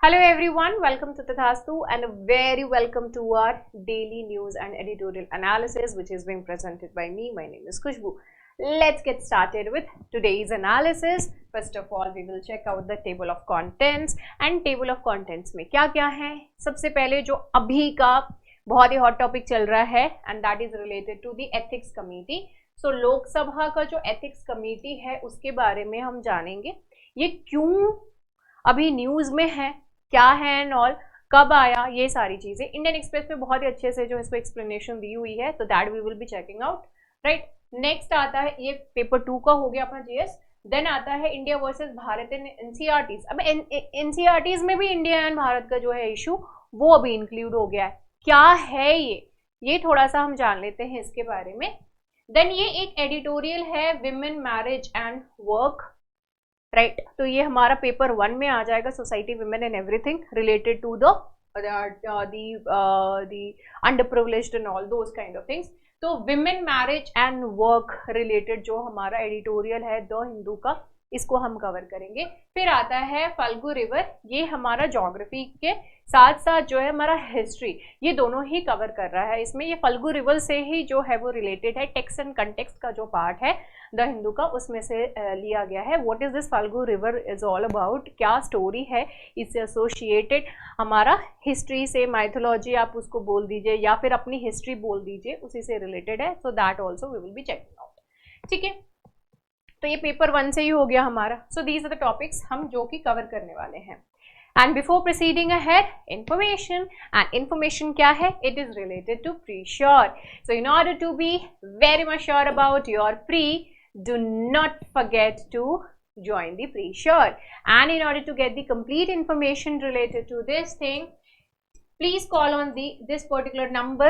Hello everyone, welcome to Tathastu and a very welcome to our daily news and editorial analysis which is being presented by me. My name is Khushbu. Let's get started with today's analysis. First of all, we will check out the table of contents and table of contents में क्या क्या है. सबसे पहले जो अभी का बहुत ही हॉट टॉपिक चल रहा है and that is related to the ethics committee. So Lok Sabha का जो ethics committee है उसके बारे में हम जानेंगे. ये क्यों अभी न्यूज में है, क्या है एंड ऑल, कब आया, ये सारी चीजें इंडियन एक्सप्रेस में बहुत ही अच्छे से जो इसको एक्सप्लेनेशन दी हुई है, तो that we will be checking out. Right, next आता है, ये पेपर 2 का हो गया अपना जीएस. देन आता है इंडिया वर्सेस भारत इन एनसीईआरटीज. अब एनसीईआरटीज में भी इंडिया एंड भारत का जो है इशू वो अभी इंक्लूड हो गया है. क्या है ये थोड़ा सा हम जान लेते हैं इसके बारे में. देन ये एक एडिटोरियल है, women marriage and work. Right, तो ये हमारा पेपर 1 में आ जाएगा, society women and everything related to the underprivileged and all those kind of things. तो women marriage and work related जो हमारा एडिटोरियल है द हिंदू का, इसको हम कवर करेंगे. फिर आता है फल्गु रिवर, ये हमारा ज्योग्राफी के साथ साथ जो है हमारा हिस्ट्री, ये दोनों ही कवर कर रहा है. इसमें ये फल्गु रिवर से ही जो है वो रिलेटेड है. टेक्स्ट एंड कंटेक्स्ट का जो पार्ट है द हिंदू का, उसमें से लिया गया है. What is this Falgu river is all about, क्या स्टोरी है इससे एसोसिएटेड, हमारा हिस्ट्री से, माइथोलॉजी आप उसको बोल दीजिए या फिर अपनी हिस्ट्री बोल दीजिए, उसी से रिलेटेड है. So that also we will be checking out. ठीक है, तो ये पेपर 1 से ही हो गया हमारा. So these are the topics हम जो कि कवर करने वाले हैं. And before proceeding ahead, information. And information क्या है? It is related to pressure. So in order to be very much sure about your pre, do not forget to join the pre-sure. And in order to get the complete information related to this thing, please call on this particular number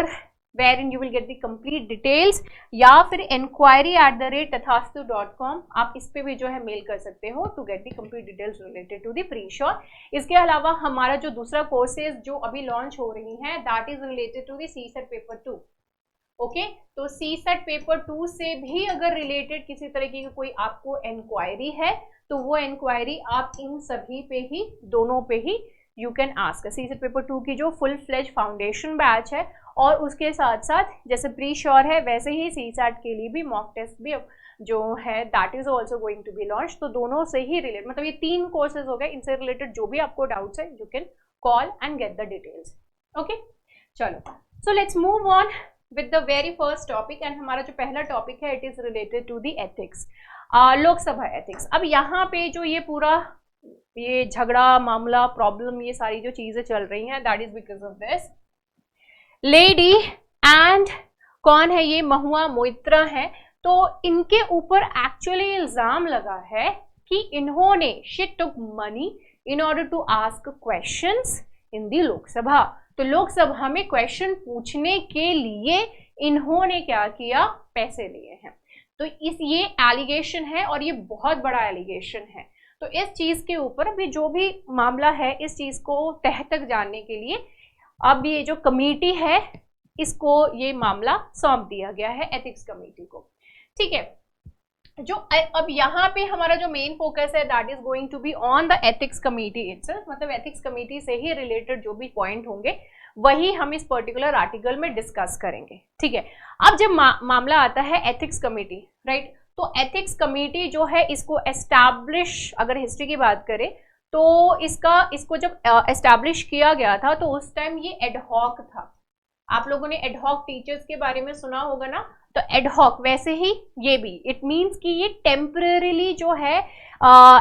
wherein you will get the complete details, या फिर enquiry@tathastu.com आप इस पे भी जो है mail कर सकते हो to get the complete details related to the pre-sure. इसके अलावा हमारा जो दूसरा कोर्सेज जो अभी लॉन्च हो रही हैं, that is related to the CSET paper 2. Okay, तो सीसेट पेपर 2 से भी अगर रिलेटेड किसी तरीके की कोई आपको इंक्वायरी है तो वो इंक्वायरी आप इन सभी पे ही, दोनों पे ही you can ask. CSAT paper 2 की जो फुल फ्लेज फाउंडेशन बैच है और उसके साथ साथ जैसे प्री श्योर है वैसे ही सीसेट के लिए भी मॉक टेस्ट भी जो है that is also going to be launch. तो दोनों से ही रिलेटेड, मतलब ये 3 कोर्सेज हो गए, इनसे रिलेटेड जो भी आपको डाउट्स है you can call and get the details. Okay, चलो, so let's move on with the very first topic. and हमारा जो पहला टॉपिक है, it is related to the ethics, Lok Sabha ethics. अब यहाँ पे जो ये पूरा ये झगड़ा, मामला, प्रॉब्लम, ये सारी जो चीजें चल रही हैं, that is because of this lady and कौन है ये, महुआ मोइत्रा है. तो इनके ऊपर एक्चुअली इल्जाम लगा है कि इन्होंने she took money in order to ask questions in the Lok Sabha. तो लोकसभा में क्वेश्चन पूछने के लिए इन्होंने क्या किया, पैसे लिए हैं. तो ये एलिगेशन है और ये बहुत बड़ा एलिगेशन है. तो इस चीज के ऊपर अभी जो भी मामला है, इस चीज को तह तक जानने के लिए अब ये जो कमेटी है इसको ये मामला सौंप दिया गया है एथिक्स कमेटी को. ठीक है, जो अब यहाँ पे हमारा जो मेन फोकस है that is going to be on the ethics committee itself. मतलब एथिक्स कमेटी से ही रिलेटेड जो भी पॉइंट होंगे वही हम इस पर्टिकुलर आर्टिकल में डिस्कस करेंगे. ठीक है, अब जब मामला आता है एथिक्स कमेटी, राइट, तो एथिक्स कमेटी जो है इसको एस्टैब्लिश, अगर हिस्ट्री की बात करें तो इसको जब एस्टैब्लिश किया गया था तो उस टाइम ये एडहॉक था. आप लोगों ने एडहॉक टीचर्स के बारे में सुना होगा ना, तो एडहॉक वैसे ही ये भी, इट मींस कि ये टेम्परेरीली जो है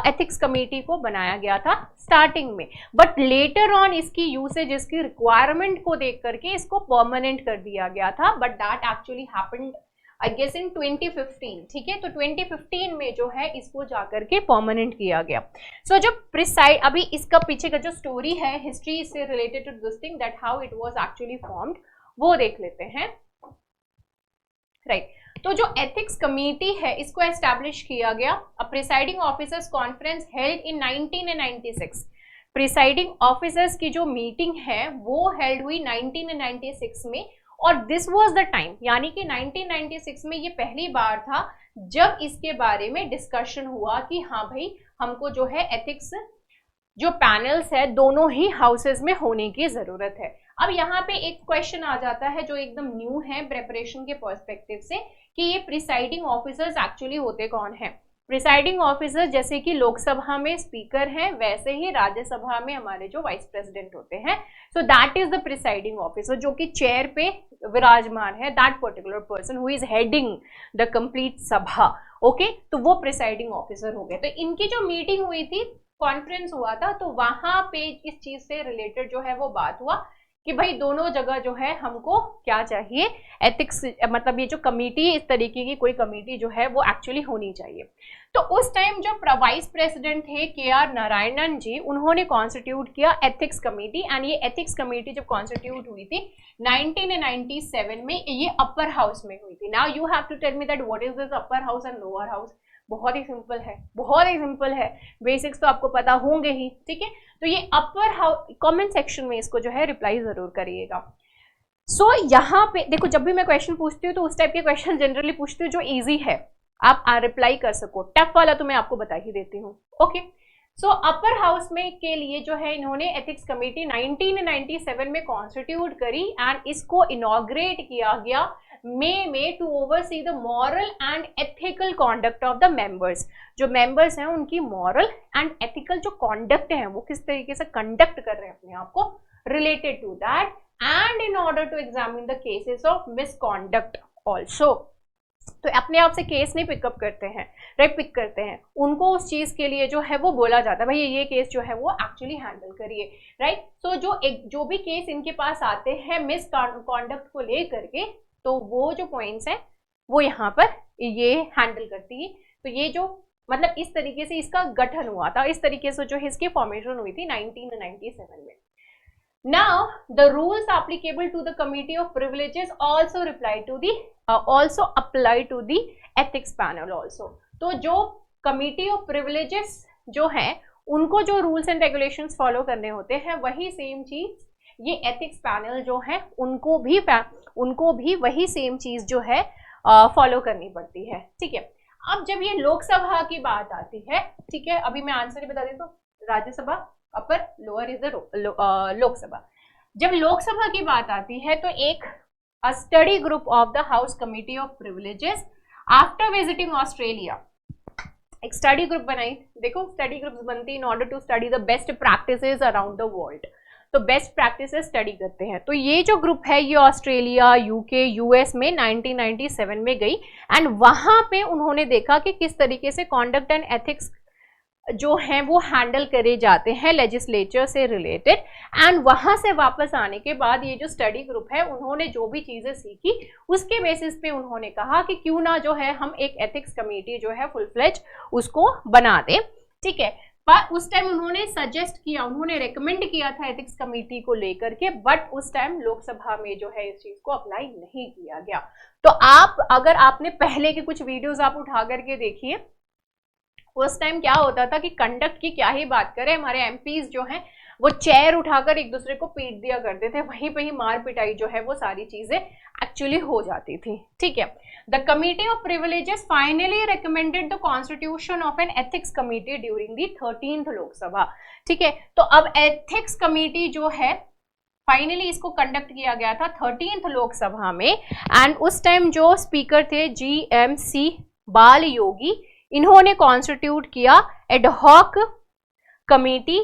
एथिक्स कमेटी को बनाया गया था स्टार्टिंग में, बट लेटर ऑन इसकी यूसेज, इसकी रिक्वायरमेंट को देख करके इसको परमानेंट कर दिया गया था. But that actually happened I guess in 2015. ठीक है, तो 2015 में जो है इसको जाकर के परमानेंट किया गया. सो जो प्रिसाइड, अभी इसका पीछे का जो स्टोरी है हिस्ट्री से related to this thing, that how it was actually formed, वो देख लेते हैं. राइट, तो जो एथिक्स कमेटी है इसको एस्टैब्लिश किया गया. A presiding officers conference held in 1996. Presiding officers की जो मीटिंग है वो हेल्ड हुई 1996 में, और दिस वाज द टाइम, यानी कि 1996 में ये पहली बार था जब इसके बारे में डिस्कशन हुआ कि हाँ भाई हमको जो है एथिक्स जो पैनल्स है दोनों ही हाउसेज में होने की जरूरत है। अब यहाँ पे एक क्वेश्चन आ जाता है जो एकदम न्यू है प्रेपरेशन के पर्सपेक्टिव से, कि ये प्रिसाइडिंग ऑफिसर्स एक्चुअली होते कौन है। प्रिसाइडिंग ऑफिसर जैसे कि लोकसभा में स्पीकर हैं, वैसे ही राज्यसभा में हमारे जो वाइस प्रेसिडेंट होते हैं, सो that is the presiding officer, जो कि चेयर पे विराजमान है, that particular person who is heading the complete सभा। ओके, तो वो प्रिसाइडिंग ऑफिसर हो गए। तो इनकी जो मीटिंग हुई थी, कॉन्फ्रेंस हुआ था, तो वहां पे इस चीज से रिलेटेड जो है वो बात हुआ कि भाई दोनों जगह जो है हमको क्या चाहिए, एथिक्स, मतलब ये जो कमेटी, इस तरीके की कोई कमेटी जो है वो एक्चुअली होनी चाहिए। तो उस टाइम जो वाइस प्रेसिडेंट थे KR नारायणन जी, उन्होंने कॉन्स्टिट्यूट किया एथिक्स कमेटी, एंड ये एथिक्स कमेटी जब कॉन्स्टिट्यूट हुई थी 1997 में, ये अपर हाउस में हुई थी। Now you have to tell me that what is this upper house and lower house. बहुत ही सिंपल है, बहुत ही सिंपल है, बेसिक्स तो आपको पता होंगे ही, ठीक है। तो ये अपर हाउस, कमेंट सेक्शन में इसको जो है रिप्लाई जरूर करिएगा। सो यहाँ पे देखो, जब भी मैं क्वेश्चन पूछती हूँ तो उस टाइप के क्वेश्चन जनरली पूछती हूँ जो इजी है, आप रिप्लाई कर सको। टफ वाला तो मैं आपको बता ही देती हूँ। ओके, सो अपर हाउस में के लिए जो है इन्होंने एथिक्स कमेटी 1997 में कॉन्स्टिट्यूट करी, एंड इसको इनॉग्रेट किया गया मई में to oversee the moral and ethical conduct of the members. जो मेंबर्स हैं उनकी मॉरल एंड एथिकल जो कॉन्डक्ट है, वो किस तरीके से कंडक्ट कर रहे हैं अपने आप को, related to that, and in order to examine the cases of misconduct also. तो अपने आप से केस नहीं पिकअप करते हैं, राइट, पिक करते हैं, उनको उस चीज के लिए जो है वो बोला जाता है भाई ये केस जो है वो एक्चुअली हैंडल करिए, राइट। तो जो भी केस इनके पास आते हैं मिस कॉन्डक्ट को लेकर के, तो वो जो पॉइंट्स हैं वो यहाँ पर ये हैंडल करती है। तो ये जो मतलब इस तरीके से इसका गठन हुआ था, इस तरीके से जो इसकी फॉर्मेशन हुई थी 1997 में। Now the rules applicable to the committee of privileges also apply to the ethics panel also। तो जो committee of privileges जो है उनको जो rules and regulations फॉलो करने होते हैं, वही सेम चीज ये ethics panel जो है उनको भी वही सेम चीज जो है फॉलो करनी पड़ती है, ठीक है। अब जब ये लोकसभा की बात आती है, ठीक है, अभी मैं आंसर ही बता देती हूँ, Rajya Sabha upper, lower is the Lok Sabha. जब लोकसभा की बात आती है तो एक study group of the house committee of privileges after visiting Australia, एक स्टडी ग्रुप बनाई। देखो स्टडी ग्रुप्स बनती in order to study the best practices around the world, तो बेस्ट प्रैक्टिसेस स्टडी करते हैं। तो ये जो ग्रुप है ये ऑस्ट्रेलिया, यूके, यूएस में 1997 में गई, एंड वहां पे उन्होंने देखा कि किस तरीके से कॉन्डक्ट एंड एथिक्स जो हैं वो हैंडल करे जाते हैं लेजिस्लेचर से रिलेटेड। एंड वहां से वापस आने के बाद ये जो स्टडी ग्रुप है उन्होंने जो भी चीजें सीखी उसके बेसिस पे उन्होंने कहा कि क्यों ना जो है हम एक एथिक्स कमेटी जो है फुल फ्लेज उसको बना दें, ठीक है। पर उस टाइम उन्होंने सजेस्ट किया, उन्होंने रेकमेंड किया था एथिक्स कमेटी को लेकर के, बट उस टाइम लोकसभा में जो है इस चीज को अप्लाई नहीं किया गया। तो आप अगर आपने पहले के कुछ वीडियोज आप उठा करके देखिए, उस टाइम क्या होता था कि कंडक्ट की क्या ही बात करें, हमारे एमपीज जो हैं वो चेयर उठाकर एक दूसरे को पीट दिया करते थे, वहीं पे ही मार पिटाई जो है वो सारी चीजें एक्चुअली हो जाती थी, ठीक है। The committee of privileges finally recommended the constitution of an ethics committee during the 13th Lok Sabha, ठीक है। तो अब एथिक्स कमिटी जो है फाइनली इसको कंडक्ट किया गया था 13th लोकसभा में, एंड उस टाइम जो स्पीकर थे GMC बाल योगी, इन्होंने कॉन्स्टिट्यूट किया एडहॉक कमेटी,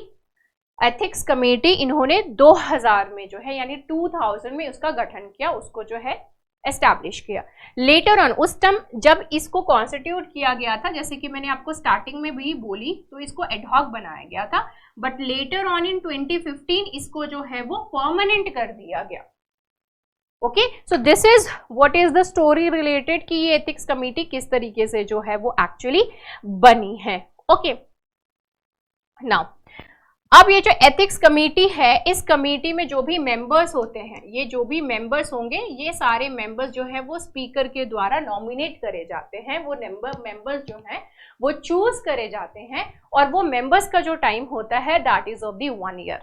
एथिक्स कमेटी, इन्होंने 2000 में जो है यानी 2000 में उसका गठन किया, उसको जो है एस्टैब्लिश किया। लेटर ऑन उस टाइम जब इसको कॉन्स्टिट्यूट किया गया था, जैसे कि मैंने आपको स्टार्टिंग में भी बोली, तो इसको एडहॉक बनाया गया था, बट लेटर ऑन इन 2015 इसको जो है वो परमानेंट कर दिया गया। Okay, so this is what is the story related कि ये एथिक्स कमेटी किस तरीके से जो है वो एक्चुअली बनी है। ओके, नाउ अब ये जो एथिक्स कमेटी है, इस कमेटी में जो भी मेंबर्स होते हैं, ये जो भी मेंबर्स होंगे, ये सारे मेंबर्स जो है वो स्पीकर के द्वारा नॉमिनेट करे जाते हैं। वो मेंबर्स जो हैं वो चूज करे जाते हैं, और वो मेंबर्स का जो टाइम होता है that is of the 1 year,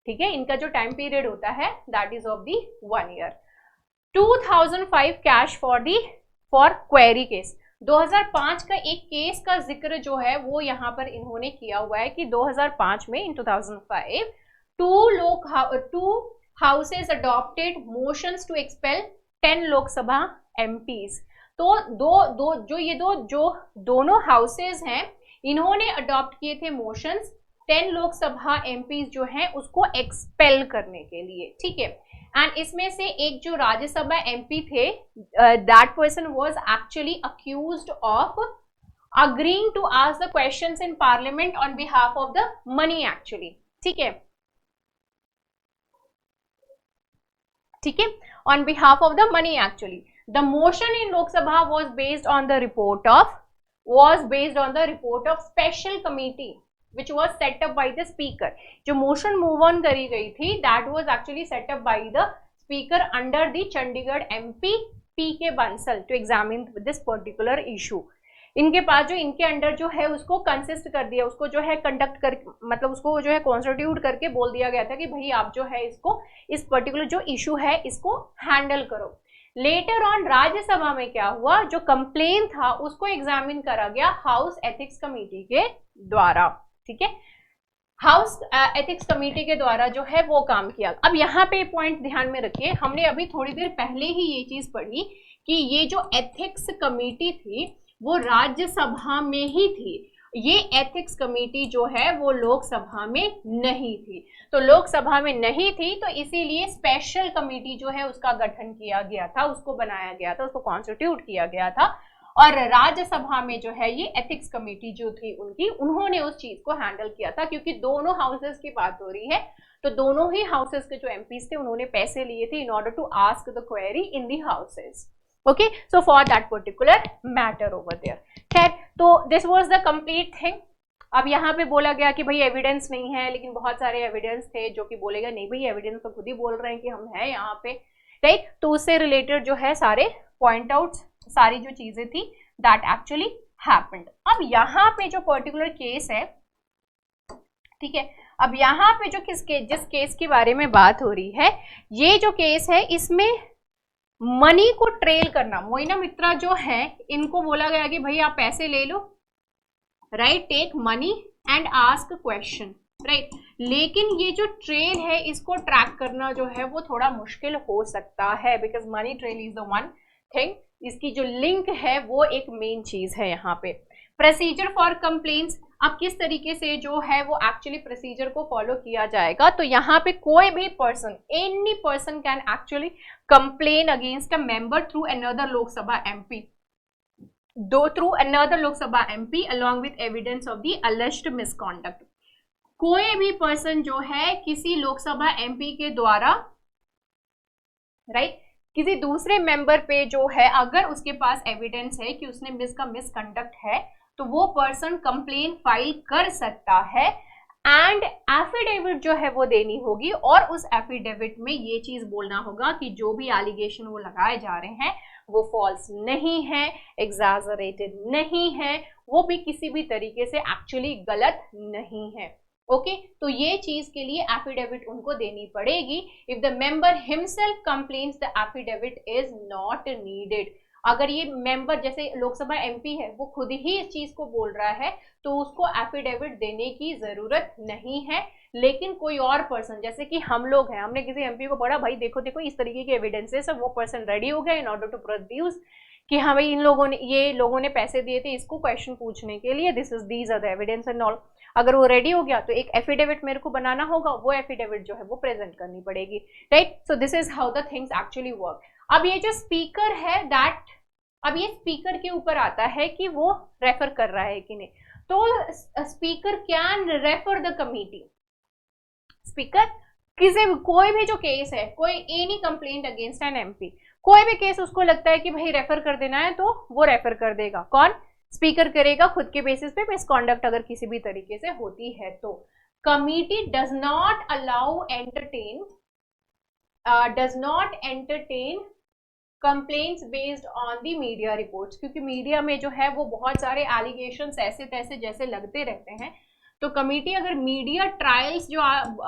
ठीक है। इनका जो टाइम पीरियड होता है that is of the 1 year. 2005 cash for query case, 2005 का एक केस का जिक्र जो है वो यहाँ पर इन्होंने किया हुआ है कि 2005 में, in 2005, two houses adopted motions to expel 10 Lok Sabha MPs. तो दोनों हाउसेस हैं, इन्होंने अडॉप्ट किए थे मोशंस 10 लोकसभा एमपीज जो हैं उसको एक्सपेल करने के लिए, ठीक है। एंड इसमें से एक जो राज्यसभा एमपी थे, that person was actually accused of agreeing to ask the questions in parliament on behalf of the money actually, ठीक है, ठीक है, on behalf of the money actually. The motion in Lok Sabha was based on the report of special committee which was set up by the speaker। जो motion move on करी गई थी that was actually set up by the speaker under the Chandigarh MP P.K. Bansal to examine this particular issue। इनके पास जो इनके under जो है उसको कंसिस्ट कर दिया, उसको जो है कंडक्ट कर, मतलब उसको जो है कॉन्स्टिट्यूट करके बोल दिया गया था कि भाई आप जो है इसको, इस पर्टिकुलर जो इशू है इसको हैंडल करो। लेटर ऑन राज्यसभा में क्या हुआ, जो कंप्लेन था उसको एग्जामिन करा गया हाउस एथिक्स कमेटी के द्वारा, ठीक है, हाउस एथिक्स कमेटी के द्वारा जो है वो काम किया। अब यहाँ पे पॉइंट ध्यान में रखिए, हमने अभी थोड़ी देर पहले ही ये चीज पढ़ी कि ये जो एथिक्स कमेटी थी वो राज्यसभा में ही थी, ये एथिक्स कमेटी जो है वो लोकसभा में नहीं थी। तो लोकसभा में नहीं थी तो इसीलिए स्पेशल कमेटी जो है उसका गठन किया गया था, उसको बनाया गया था, उसको कॉन्स्टिट्यूट किया गया था। और राज्यसभा में जो है ये एथिक्स कमेटी जो थी उनकी, उन्होंने उस चीज को हैंडल किया था। क्योंकि दोनों हाउसेस की बात हो रही है तो दोनों ही हाउसेस के जो एमपीज थे उन्होंने पैसे लिए थे in order to ask the query in the houses, okay, so for that particular matter over there. खैर, तो this was the complete thing. अब यहाँ पे बोला गया कि भाई एविडेंस नहीं है, लेकिन बहुत सारे एविडेंस थे जो कि बोलेगा नहीं भाई एविडेंस तो खुद ही बोल रहे हैं कि हम हैं यहाँ पे, राइट। तो उससे रिलेटेड जो है सारे पॉइंट आउट्स, सारी जो चीजें थी दैट एक्चुअली हैपेंड। अब यहाँ पे जो पर्टिकुलर केस है, ठीक है, अब यहाँ पे जो जिस केस के बारे में बात हो रही है, ये जो केस है इसमें मनी को ट्रेल करना, मोइना मित्रा जो है इनको बोला गया कि भाई आप पैसे ले लो, right, take money and ask question, right. लेकिन ये जो ट्रेल है इसको ट्रैक करना जो है वो थोड़ा मुश्किल हो सकता है, because money trail is the one thing, इसकी जो लिंक है वो एक मेन चीज है यहाँ पे। प्रोसीजर फॉर कंप्लेंट्स, अब किस तरीके से जो है वो एक्चुअली प्रोसीजर को फॉलो किया जाएगा, तो यहाँ पे कोई भी person, any person can actually complain against a member through another Lok Sabha MP, through another Lok Sabha MP along with evidence of the alleged misconduct. कोई भी पर्सन जो है किसी लोकसभा एमपी के द्वारा, राइट, किसी दूसरे मेंबर पे जो है अगर उसके पास एविडेंस है कि उसने मिसकंडक्ट है तो वो पर्सन कंप्लेन फाइल कर सकता है एंड एफिडेविट जो है वो देनी होगी, और उस एफिडेविट में ये चीज बोलना होगा कि जो भी एलिगेशन वो लगाए जा रहे हैं वो फॉल्स नहीं है, एग्जैजरेटेड नहीं है, वो भी किसी भी तरीके से एक्चुअली गलत नहीं है, ओके। तो ये चीज के लिए एफिडेविट उनको देनी पड़ेगी। If the member himself complains the affidavit is not needed. अगर ये मेंबर जैसे लोकसभा एमपी है वो खुद ही इस चीज को बोल रहा है तो उसको एफिडेविट देने की जरूरत नहीं है। लेकिन कोई और पर्सन जैसे कि हम लोग हैं, हमने किसी एमपी को पढ़ा भाई देखो देखो इस तरीके के एविडेंसेस है, वो पर्सन रेडी हो गया इन ऑर्डर टू प्रोड्यूस कि हाँ भाई इन लोगों ने, ये लोगों ने पैसे दिए थे इसको क्वेश्चन पूछने के लिए, these are the evidence and all. अगर वो रेडी हो गया तो एक एफिडेविट मेरे को बनाना होगा, वो एफिडेविट जो है वो प्रेजेंट करनी पड़ेगी, right. So this is how the things actually work. अब ये जो स्पीकर है दैट, अब ये स्पीकर के ऊपर आता है कि वो रेफर कर रहा है कि नहीं। तो speaker can refer the committee, speaker कोई भी जो केस है, कोई any complaint against an MP, कोई भी केस उसको लगता है कि भाई रेफर कर देना है तो वो रेफर कर देगा। कौन? स्पीकर करेगा खुद के बेसिस पे मिसकॉन्डक्ट अगर किसी भी तरीके से होती है तो। Committee does not allow entertain complaints based on the media reports, क्योंकि मीडिया में जो है वो बहुत सारे एलिगेशंस ऐसे तैसे जैसे लगते रहते हैं। तो कमेटी अगर मीडिया ट्रायल्स जो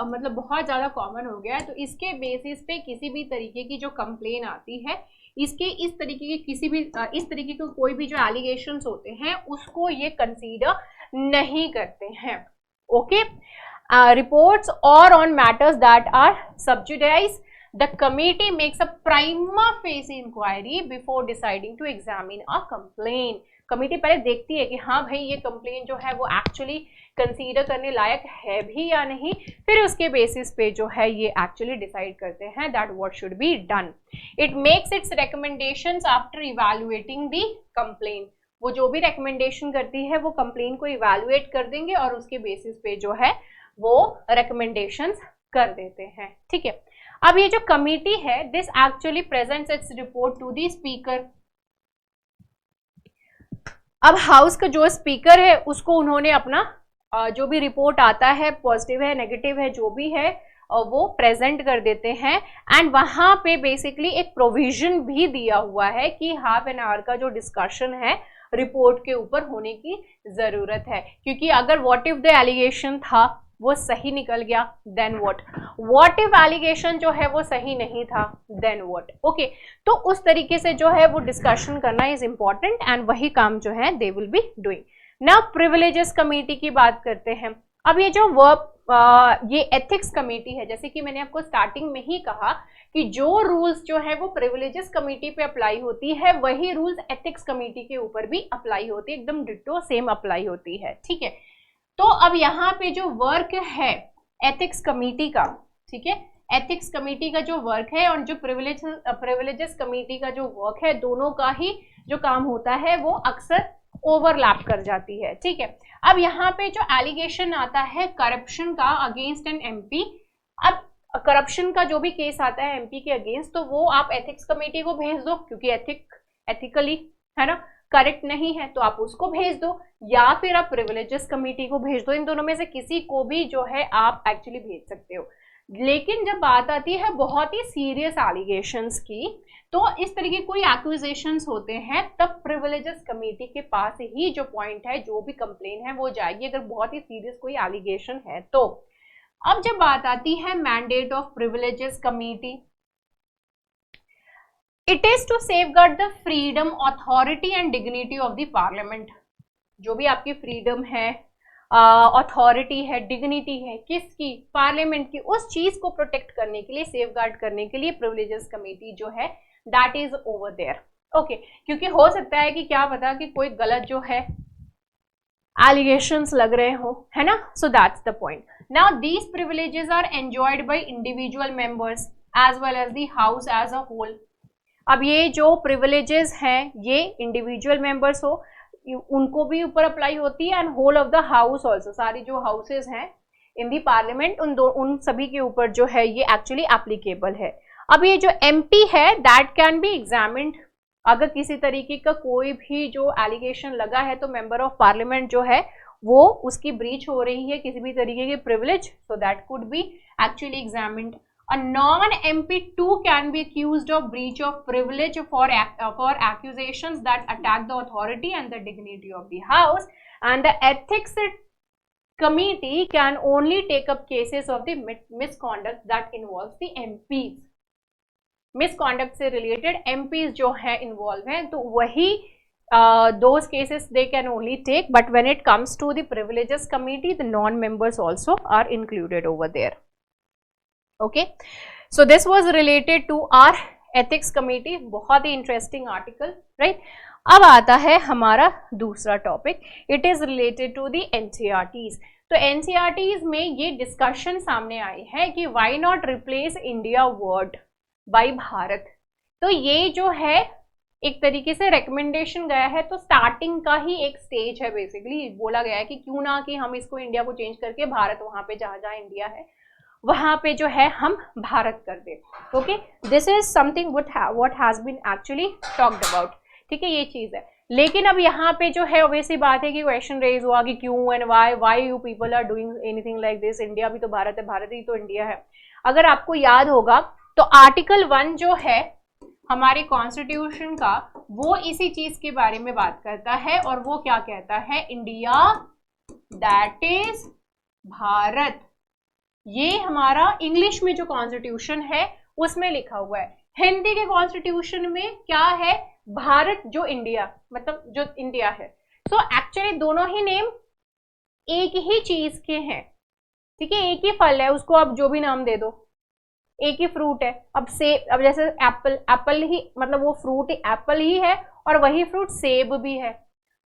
मतलब बहुत ज़्यादा कॉमन हो गया है तो इसके बेसिस पे किसी भी तरीके की जो कंप्लेन आती है इसके इस तरीके के किसी भी इस तरीके के कोई भी जो एलिगेशंस होते हैं उसको ये कंसीडर नहीं करते हैं। ओके, रिपोर्ट्स और on matters that are sub judice the committee makes a prima facie inquiry before deciding to examine a complaint. Committee पहले देखती है कि हाँ भाई ये कंप्लेन जो है वो एक्चुअली कंसीडर करने लायक है भी या नहीं, फिर उसके बेसिस पे जो है ये एक्चुअली डिसाइड करते हैं that what should be done. It makes it's recommendations after evaluating the complain. वो जो भी रिकमेंडेशन करती है वो कंप्लेन को इवैल्यूएट कर देंगे और उसके बेसिस पे जो है वो रिकमेंडेशंस कर देते हैं। ठीक है, अब ये जो कमिटी है this actually presents its report to the speaker. अब हाउस का जो स्पीकर है उसको उन्होंने अपना जो भी रिपोर्ट आता है, पॉजिटिव है नेगेटिव है जो भी है, वो प्रेजेंट कर देते हैं। एंड वहां पे बेसिकली एक प्रोविजन भी दिया हुआ है कि हाफ एन आवर का जो डिस्कशन है रिपोर्ट के ऊपर होने की जरूरत है, क्योंकि अगर व्हाट इफ द एलिगेशन था वो सही निकल गया देन व्हाट इफ एलिगेशन जो है वो सही नहीं था देन व्हाट। ओके, तो उस तरीके से जो है वो डिस्कशन करना इज इंपॉर्टेंट एंड वही काम जो है they will be doing. Now privileges committee की बात करते हैं। अब ये जो ये एथिक्स कमेटी है, जैसे कि मैंने आपको स्टार्टिंग में ही कहा कि जो रूल्स जो है वो प्रिविलेजेस कमेटी पे अप्लाई होती है वही रूल्स एथिक्स कमेटी के ऊपर भी अप्लाई होती है, एकदम डिट्टो सेम अप्लाई होती है। ठीक है, तो अब यहाँ पे जो वर्क है एथिक्स कमेटी का, ठीक है, एथिक्स कमेटी का जो वर्क है और जो प्रिविलेजेस कमेटी का जो वर्क है, दोनों का ही जो काम होता है वो अक्सर ओवरलैप कर जाती है। ठीक है, अब यहाँ पे जो एलिगेशन आता है करप्शन का अगेंस्ट एन एमपी, अब करप्शन का जो भी केस आता है एमपी के अगेंस्ट, तो वो आप एथिक्स कमेटी को भेज दो, क्योंकि एथिकली है ना करेक्ट नहीं है तो आप उसको भेज दो, या फिर आप प्रिविलेजेस कमेटी को भेज दो। इन दोनों में से किसी को भी जो है आप एक्चुअली भेज सकते हो। लेकिन जब बात आती है बहुत ही सीरियस एलिगेशंस की, तो इस तरीके कोई एक्यूजेशंस होते हैं तब प्रिविलेजेस कमेटी के पास ही जो पॉइंट है, जो भी कंप्लेन है वो जाएगी, अगर बहुत ही सीरियस कोई एलिगेशन है तो। अब जब बात आती है mandate of privileges committee, it is to safeguard the freedom, authority and dignity of the parliament. जो भी आपकी फ्रीडम है, अथॉरिटी है, डिग्निटी है, किसकी, पार्लियामेंट की, उस चीज को प्रोटेक्ट करने के लिए, सेफगार्ड करने के लिए प्रिविलेजेस कमेटी जो है that is over there. Okay, क्योंकि हो सकता है कि क्या पता कि कोई गलत जो है एलिगेशंस लग रहे हो, है ना, so that's the point. Now these privileges are enjoyed by individual members as well as the house as a whole. अब ये जो प्रिविलेजेस हैं ये इंडिविजुअल मेंबर्स हो उनको भी ऊपर अप्लाई होती है, and whole of the house also, सारी जो हाउसेज हैं इन दी पार्लियामेंट उन सभी के ऊपर जो है ये एक्चुअली एप्लीकेबल है। अब ये जो एमपी है दैट कैन बी एग्जामिन्ड, अगर किसी तरीके का कोई भी जो एलिगेशन लगा है तो मेंबर ऑफ पार्लियामेंट जो है वो उसकी ब्रीच हो रही है किसी भी तरीके की privilege, so that could be actually examined. A non-MP too can be accused of breach of privilege for accusations that attack the authority and the dignity of the House, and the ethics committee can only take up cases of the misconduct that involves the MPs. Misconduct से related MPs जो है involve हैं, तो वही those cases they can only take, but when it comes to the privileges committee, the non-members also are included over there. Okay, so this was related to our ethics committee, बहुत ही interesting article, right. अब आता है हमारा दूसरा topic, it is related to the NCERTs. तो NCERTs में ये डिस्कशन सामने आई है कि why not replace India word by Bharat. तो ये जो है एक तरीके से रिकमेंडेशन गया है, तो स्टार्टिंग का ही एक स्टेज है, बेसिकली बोला गया है कि क्यों ना कि हम इसको इंडिया को चेंज करके भारत, वहां पे जहां जहां इंडिया है वहां पे जो है हम भारत कर दे। Okay, this is something what has been actually talked about. ठीक है, ये चीज है। लेकिन अब यहाँ पे जो है ऑब्वियसली बात है कि क्वेश्चन रेज हुआ कि क्यों and why you people are doing anything like this, India भी तो भारत है, भारत ही तो इंडिया है। अगर आपको याद होगा तो आर्टिकल 1 जो है हमारे कॉन्स्टिट्यूशन का, वो इसी चीज के बारे में बात करता है, और वो क्या कहता है, इंडिया दैट इज भारत। ये हमारा इंग्लिश में जो कॉन्स्टिट्यूशन है उसमें लिखा हुआ है हिंदी के कॉन्स्टिट्यूशन में क्या है, भारत जो इंडिया, मतलब जो इंडिया है। सो एक्चुअली दोनों ही नेम एक ही चीज के हैं, ठीक है, एक ही फल है, उसको आप जो भी नाम दे दो, एक ही फ्रूट है। अब सेब, अब जैसे एप्पल, एप्पल ही मतलब वो फ्रूट एप्पल ही है और वही फ्रूट सेब भी है।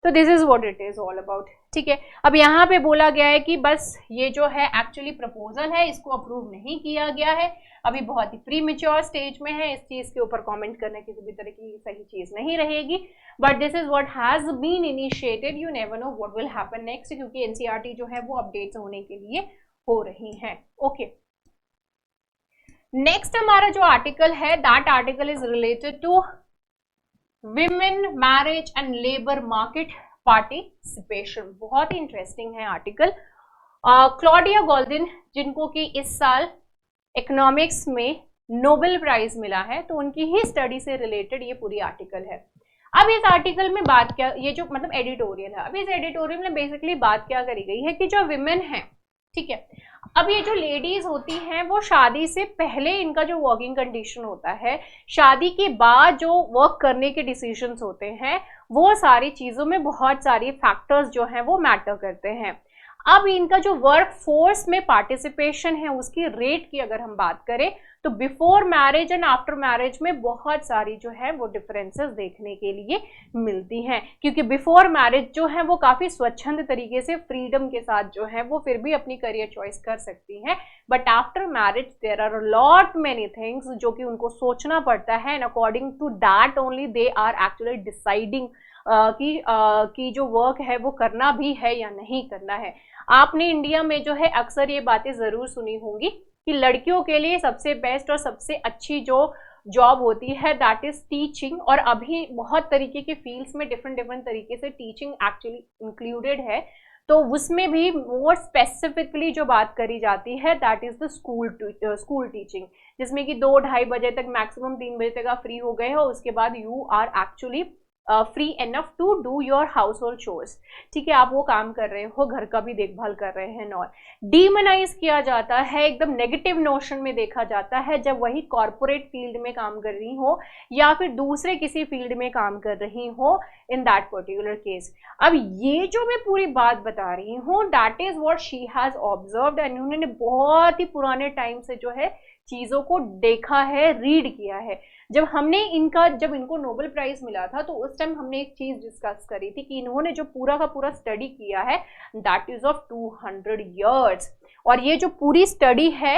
तो this is what it is all about, ठीक है। अब यहाँ पे बोला गया है कि बस ये जो है एक्चुअली प्रपोजल है, इसको अप्रूव नहीं किया गया है, अभी बहुत ही प्री मेच्योर स्टेज में है, इस चीज के ऊपर कमेंट करने किसी भी तरह की सही चीज नहीं रहेगी। But this is what has been initiated, you never know what will happen next, क्योंकि एनसीईआरटी जो है वो अपडेट्स होने के लिए हो रही हैं। ओके, नेक्स्ट हमारा जो आर्टिकल है, that article is related to women marriage and labour market participation. बहुत ही इंटरेस्टिंग है आर्टिकल। क्लॉडिया गोल्डिन, जिनको कि इस साल इकोनॉमिक्स में नोबेल प्राइज मिला है, तो उनकी ही स्टडी से रिलेटेड ये पूरी आर्टिकल है। अब इस आर्टिकल में बात क्या, ये जो मतलब एडिटोरियल है, अब इस एडिटोरियल में बेसिकली बात क्या करी गई है कि जो विमेन है, ठीक है, अब ये जो लेडीज होती हैं वो शादी से पहले इनका जो वर्किंग कंडीशन होता है, शादी के बाद जो वर्क करने के डिसीजंस होते हैं, वो सारी चीजों में बहुत सारी फैक्टर्स जो हैं वो मैटर करते हैं। अब इनका जो वर्क फोर्स में पार्टिसिपेशन है, उसकी रेट की अगर हम बात करें, तो before marriage and after marriage में बहुत सारी जो है वो डिफरेंसेस देखने के लिए मिलती हैं, क्योंकि बिफोर मैरिज जो है वो काफी स्वच्छंद तरीके से फ्रीडम के साथ जो है वो फिर भी अपनी करियर चॉइस कर सकती हैं, but after marriage there are lot many things जो कि उनको सोचना पड़ता है, and according to that only they are actually deciding कि जो वर्क है वो करना भी है या नहीं करना है। आपने इंडिया में जो है अक्सर ये बातें जरूर सुनी होंगी कि लड़कियों के लिए सबसे बेस्ट और सबसे अच्छी जो जॉब होती है दैट इज टीचिंग, और अभी बहुत तरीके के फील्ड्स में डिफरेंट तरीके से टीचिंग एक्चुअली इंक्लूडेड है। तो उसमें भी मोर स्पेसिफिकली जो बात करी जाती है that is the school teaching, जिसमें कि 2-2:30 बजे तक मैक्सिमम 3 बजे तक आप फ्री हो गए हो, उसके बाद you are actually free enough to do your household chores, ठीक है, आप वो काम कर रहे हो, घर का भी देखभाल कर रहे हैं। और डीमोनाइज किया जाता है, एकदम नेगेटिव नोशन में देखा जाता है जब वही कॉर्पोरेट फील्ड में काम कर रही हो या फिर दूसरे किसी फील्ड में काम कर रही हो, इन दैट पर्टिकुलर केस। अब ये जो मैं पूरी बात बता रही हूँ that is what she has observed, and उन्होंने बहुत ही पुराने टाइम से जो है चीजों को देखा है, रीड किया है। जब इनको नोबेल प्राइज मिला था तो उस टाइम हमने एक चीज डिस्कस करी थी कि इन्होंने जो पूरा का पूरा स्टडी किया है दैट इज ऑफ 200 years, और ये जो पूरी स्टडी है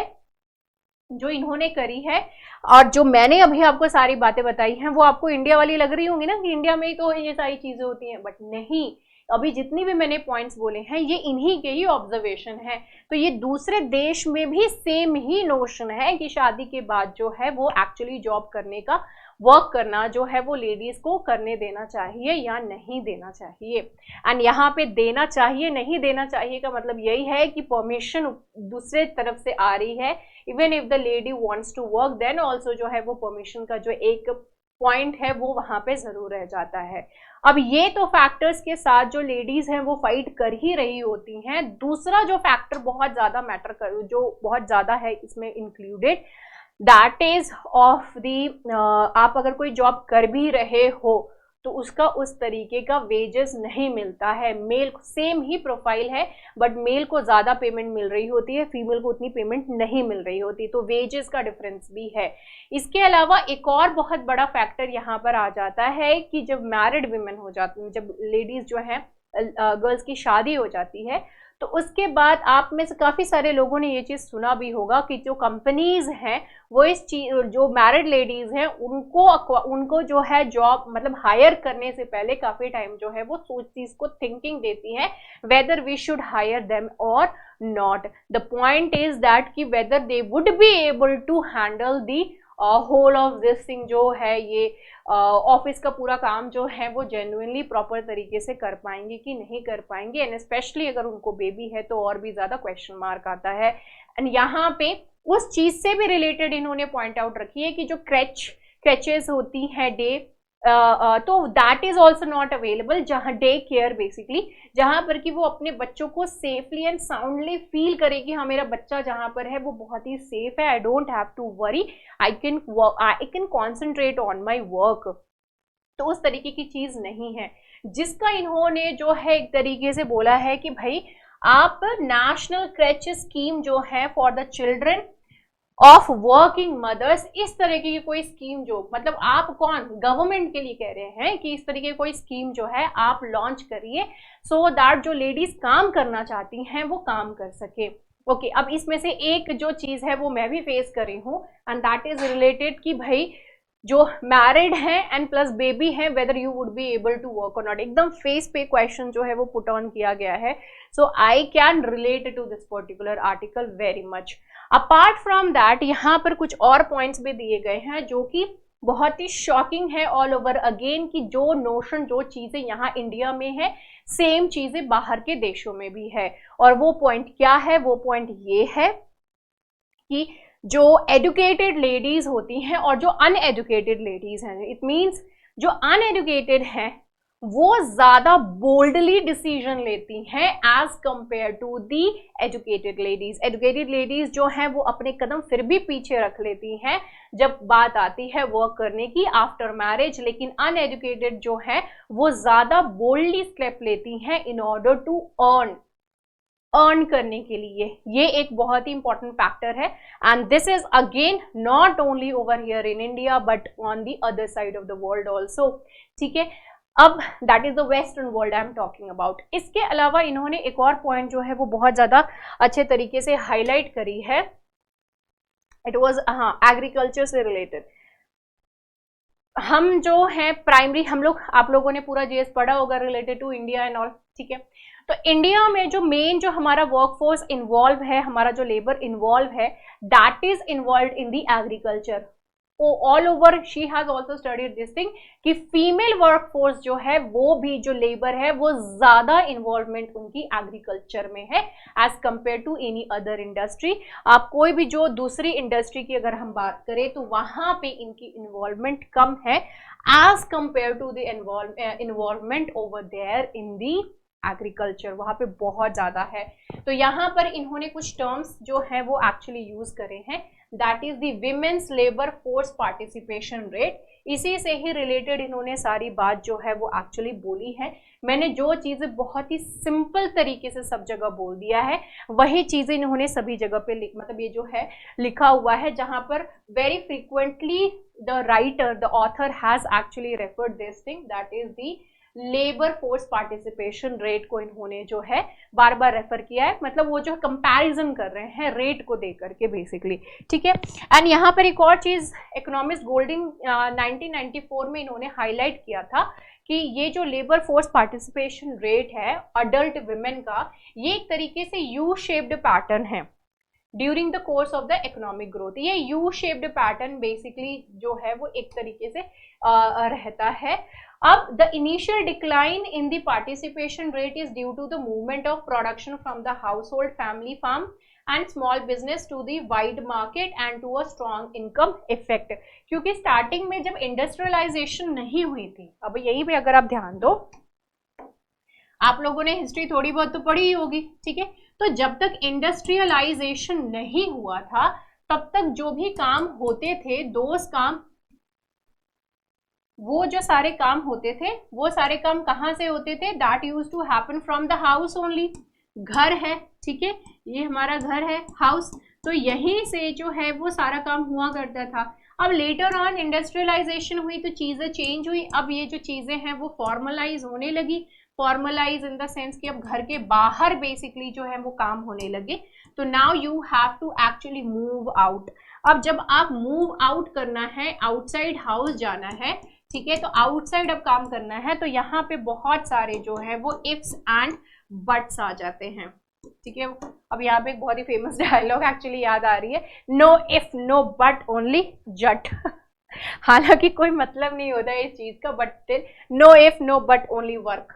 जो इन्होंने करी है और जो मैंने अभी आपको सारी बातें बताई हैं वो आपको इंडिया वाली लग रही होंगी ना कि इंडिया में ही तो ये सारी चीजें होती हैं, बट नहीं, अभी जितनी भी मैंने पॉइंट्स बोले हैं ये इन्हीं के ही ऑब्जर्वेशन है। तो ये दूसरे देश में भी सेम ही नोशन है कि शादी के बाद जो है वो एक्चुअली जॉब करने का, वर्क करना जो है वो लेडीज को करने देना चाहिए या नहीं देना चाहिए। एंड यहाँ पे देना चाहिए नहीं देना चाहिए का मतलब यही है कि परमिशन दूसरे तरफ से आ रही है, even if the lady wants to work then also जो है वो परमिशन का जो एक पॉइंट है वो वहां पे जरूर रह जाता है। अब ये तो फैक्टर्स के साथ जो लेडीज हैं वो फाइट कर ही रही होती हैं। दूसरा जो फैक्टर बहुत ज्यादा मैटर कर, जो बहुत ज्यादा है इसमें included, that is of the, आप अगर कोई जॉब कर भी रहे हो तो उसका उस तरीके का वेजेस नहीं मिलता है। मेल सेम ही प्रोफाइल है बट मेल को ज्यादा पेमेंट मिल रही होती है, फीमेल को उतनी पेमेंट नहीं मिल रही होती, तो वेजेस का डिफरेंस भी है। इसके अलावा एक और बहुत बड़ा फैक्टर यहाँ पर आ जाता है कि जब मैरिड विमेन हो जाती हैं, जब लेडीज जो हैं गर्ल्स की शादी हो जाती है, तो उसके बाद आप में से काफी सारे लोगों ने ये चीज सुना भी होगा कि जो कंपनीज हैं वो इस चीज, जो मैरिड लेडीज हैं उनको जो है जॉब मतलब हायर करने से पहले काफी टाइम जो है वो सोचती, इसको थिंकिंग देती हैं whether we should hire them or not. The point is that कि whether they would be able to handle the whole of this thing, जो है ये ऑफिस का पूरा काम जो है वो जेन्युइनली प्रॉपर तरीके से कर पाएंगे कि नहीं कर पाएंगे, एंड स्पेशली अगर उनको बेबी है तो और भी ज्यादा क्वेश्चन मार्क आता है। एंड यहाँ पे उस चीज से भी रिलेटेड इन्होंने पॉइंट आउट रखी है कि जो क्रैचेस होती हैं डे तो that is also not available, जहाँ डे केयर बेसिकली, जहाँ पर कि वो अपने बच्चों को सेफली एंड साउंडली फील करे कि हाँ मेरा बच्चा जहाँ पर है वो बहुत ही सेफ है, I don't have to worry, I can concentrate on my work. तो उस तरीके की चीज नहीं है, जिसका इन्होंने जो है एक तरीके से बोला है कि भाई आप नेशनल क्रेच स्कीम जो है for the children of working mothers, इस तरीके की कोई स्कीम जो, मतलब आप कौन, गवर्नमेंट के लिए कह रहे हैं कि इस तरीके की कोई स्कीम जो है आप लॉन्च करिए, सो दैट जो लेडीज काम करना चाहती हैं वो काम कर सके। ओके, अब इसमें से एक जो चीज है वो मैं भी फेस कर रही हूँ, एंड दैट इज रिलेटेड कि भाई जो मैरिड है एंड प्लस बेबी है, whether you would be able to work or not, एकदम फेस पे क्वेश्चन जो है वो पुट ऑन किया गया है। So I can relate to this particular article very much. Apart from that यहाँ पर कुछ और पॉइंट्स भी दिए गए हैं जो कि बहुत ही शॉकिंग है ऑल ओवर अगेन, कि जो नोशन, जो चीजें यहाँ इंडिया में है सेम चीजें बाहर के देशों में भी है। और वो पॉइंट क्या है, वो पॉइंट ये है कि जो एजुकेटेड लेडीज होती हैं और जो अनएजुकेटेड लेडीज हैं, इट मीन्स जो अनएजुकेटेड हैं वो ज्यादा बोल्डली डिसीजन लेती हैं as compare to the educated ladies. Educated ladies जो हैं वो अपने कदम फिर भी पीछे रख लेती हैं जब बात आती है वर्क करने की आफ्टर मैरिज, लेकिन अनएजुकेटेड जो है वो ज्यादा बोल्डली स्टेप लेती हैं इन ऑर्डर टू अर्न करने के लिए। ये एक बहुत ही इंपॉर्टेंट फैक्टर है, and this is again not only over here in India but on the other side of the world also. ठीक है, अब that is the western world I am talking about. इसके अलावा इन्होंने एक और पॉइंट जो है वो बहुत ज्यादा अच्छे तरीके से हाईलाइट करी है, इट वाज एग्रीकल्चर से रिलेटेड। हम जो है प्राइमरी, हम लोग, आप लोगों ने पूरा जीएस पढ़ा होगा related to India and all. ठीक है, तो इंडिया में जो मेन जो हमारा वर्कफोर्स इन्वॉल्व है, हमारा जो लेबर इन्वॉल्व है, that is involve in the agriculture. All over she has also studied this thing कि फीमेल वर्कफोर्स जो है वो भी जो लेबर है वो ज्यादा इन्वॉल्वमेंट उनकी एग्रीकल्चर में है as compare to any other industry. आप कोई भी जो दूसरी इंडस्ट्री की अगर हम बात करें तो वहां पे इनकी इन्वॉल्वमेंट कम है as compare to the involvement over there in the agriculture, वहां पे बहुत ज्यादा है। तो यहाँ पर इन्होंने कुछ टर्म्स जो है वो एक्चुअली यूज करे हैं, that is the women's labour force participation rate. इसी से ही रिलेटेड इन्होंने सारी बात जो है वो एक्चुअली बोली है। मैंने जो चीजें बहुत ही सिंपल तरीके से सब जगह बोल दिया है वही चीजें इन्होंने सभी जगह पे मतलब ये जो है लिखा हुआ है, जहां पर very frequently the writer, the author has actually referred this thing, that is the labour force participation rate को इन्होंने जो है बार बार रेफर किया है, मतलब वो जो कंपैरिजन कर रहे हैं रेट को देकर के बेसिकली। ठीक है, एंड यहाँ पर एक और चीज इकोनॉमिस्ट गोल्डिंग 1994 में इन्होंने हाईलाइट किया था कि ये जो लेबर फोर्स पार्टिसिपेशन रेट है अडल्ट विमेन का, ये एक तरीके से यू शेप्ड पैटर्न है during the course of the economic growth. ये यू शेप्ड पैटर्न बेसिकली जो है वो एक तरीके से रहता है। अब the initial decline in the participation rate is due to the movement of production from the household, family farm and small business to the wide market and to a strong income effect। क्योंकि starting में जब industrialisation नहीं हुई थी, अब यही भी अगर आप ध्यान दो, आप लोगों ने हिस्ट्री थोड़ी बहुत तो पढ़ी ही होगी। ठीक है, तो जब तक इंडस्ट्रियलाइजेशन नहीं हुआ था तब तक जो भी काम होते थे, दोस्त काम, वो जो सारे काम होते थे वो सारे काम कहाँ से होते थे, that use to happen from the house only. घर है, ठीक है, ये हमारा घर है, हाउस, तो यहीं से जो है वो सारा काम हुआ करता था। अब लेटर ऑन इंडस्ट्रियलाइजेशन हुई तो चीजें चेंज हुई, अब ये जो चीजें हैं वो फॉर्मलाइज होने लगी। फॉर्मलाइज इन द सेंस कि अब घर के बाहर बेसिकली जो है वो काम होने लगे। तो now you have to actually move out. अब जब आप मूव आउट करना है, आउटसाइड हाउस जाना है, ठीक है, तो आउटसाइड अब काम करना है, तो यहाँ पे बहुत सारे जो है वो इफ्स एंड बट्स आ जाते हैं। ठीक है, अब यहाँ पे एक बहुत ही फेमस डायलॉग एक्चुअली याद आ रही है, no if no but only जट। हालांकि कोई मतलब नहीं होता है इस चीज का, but still no if no but only work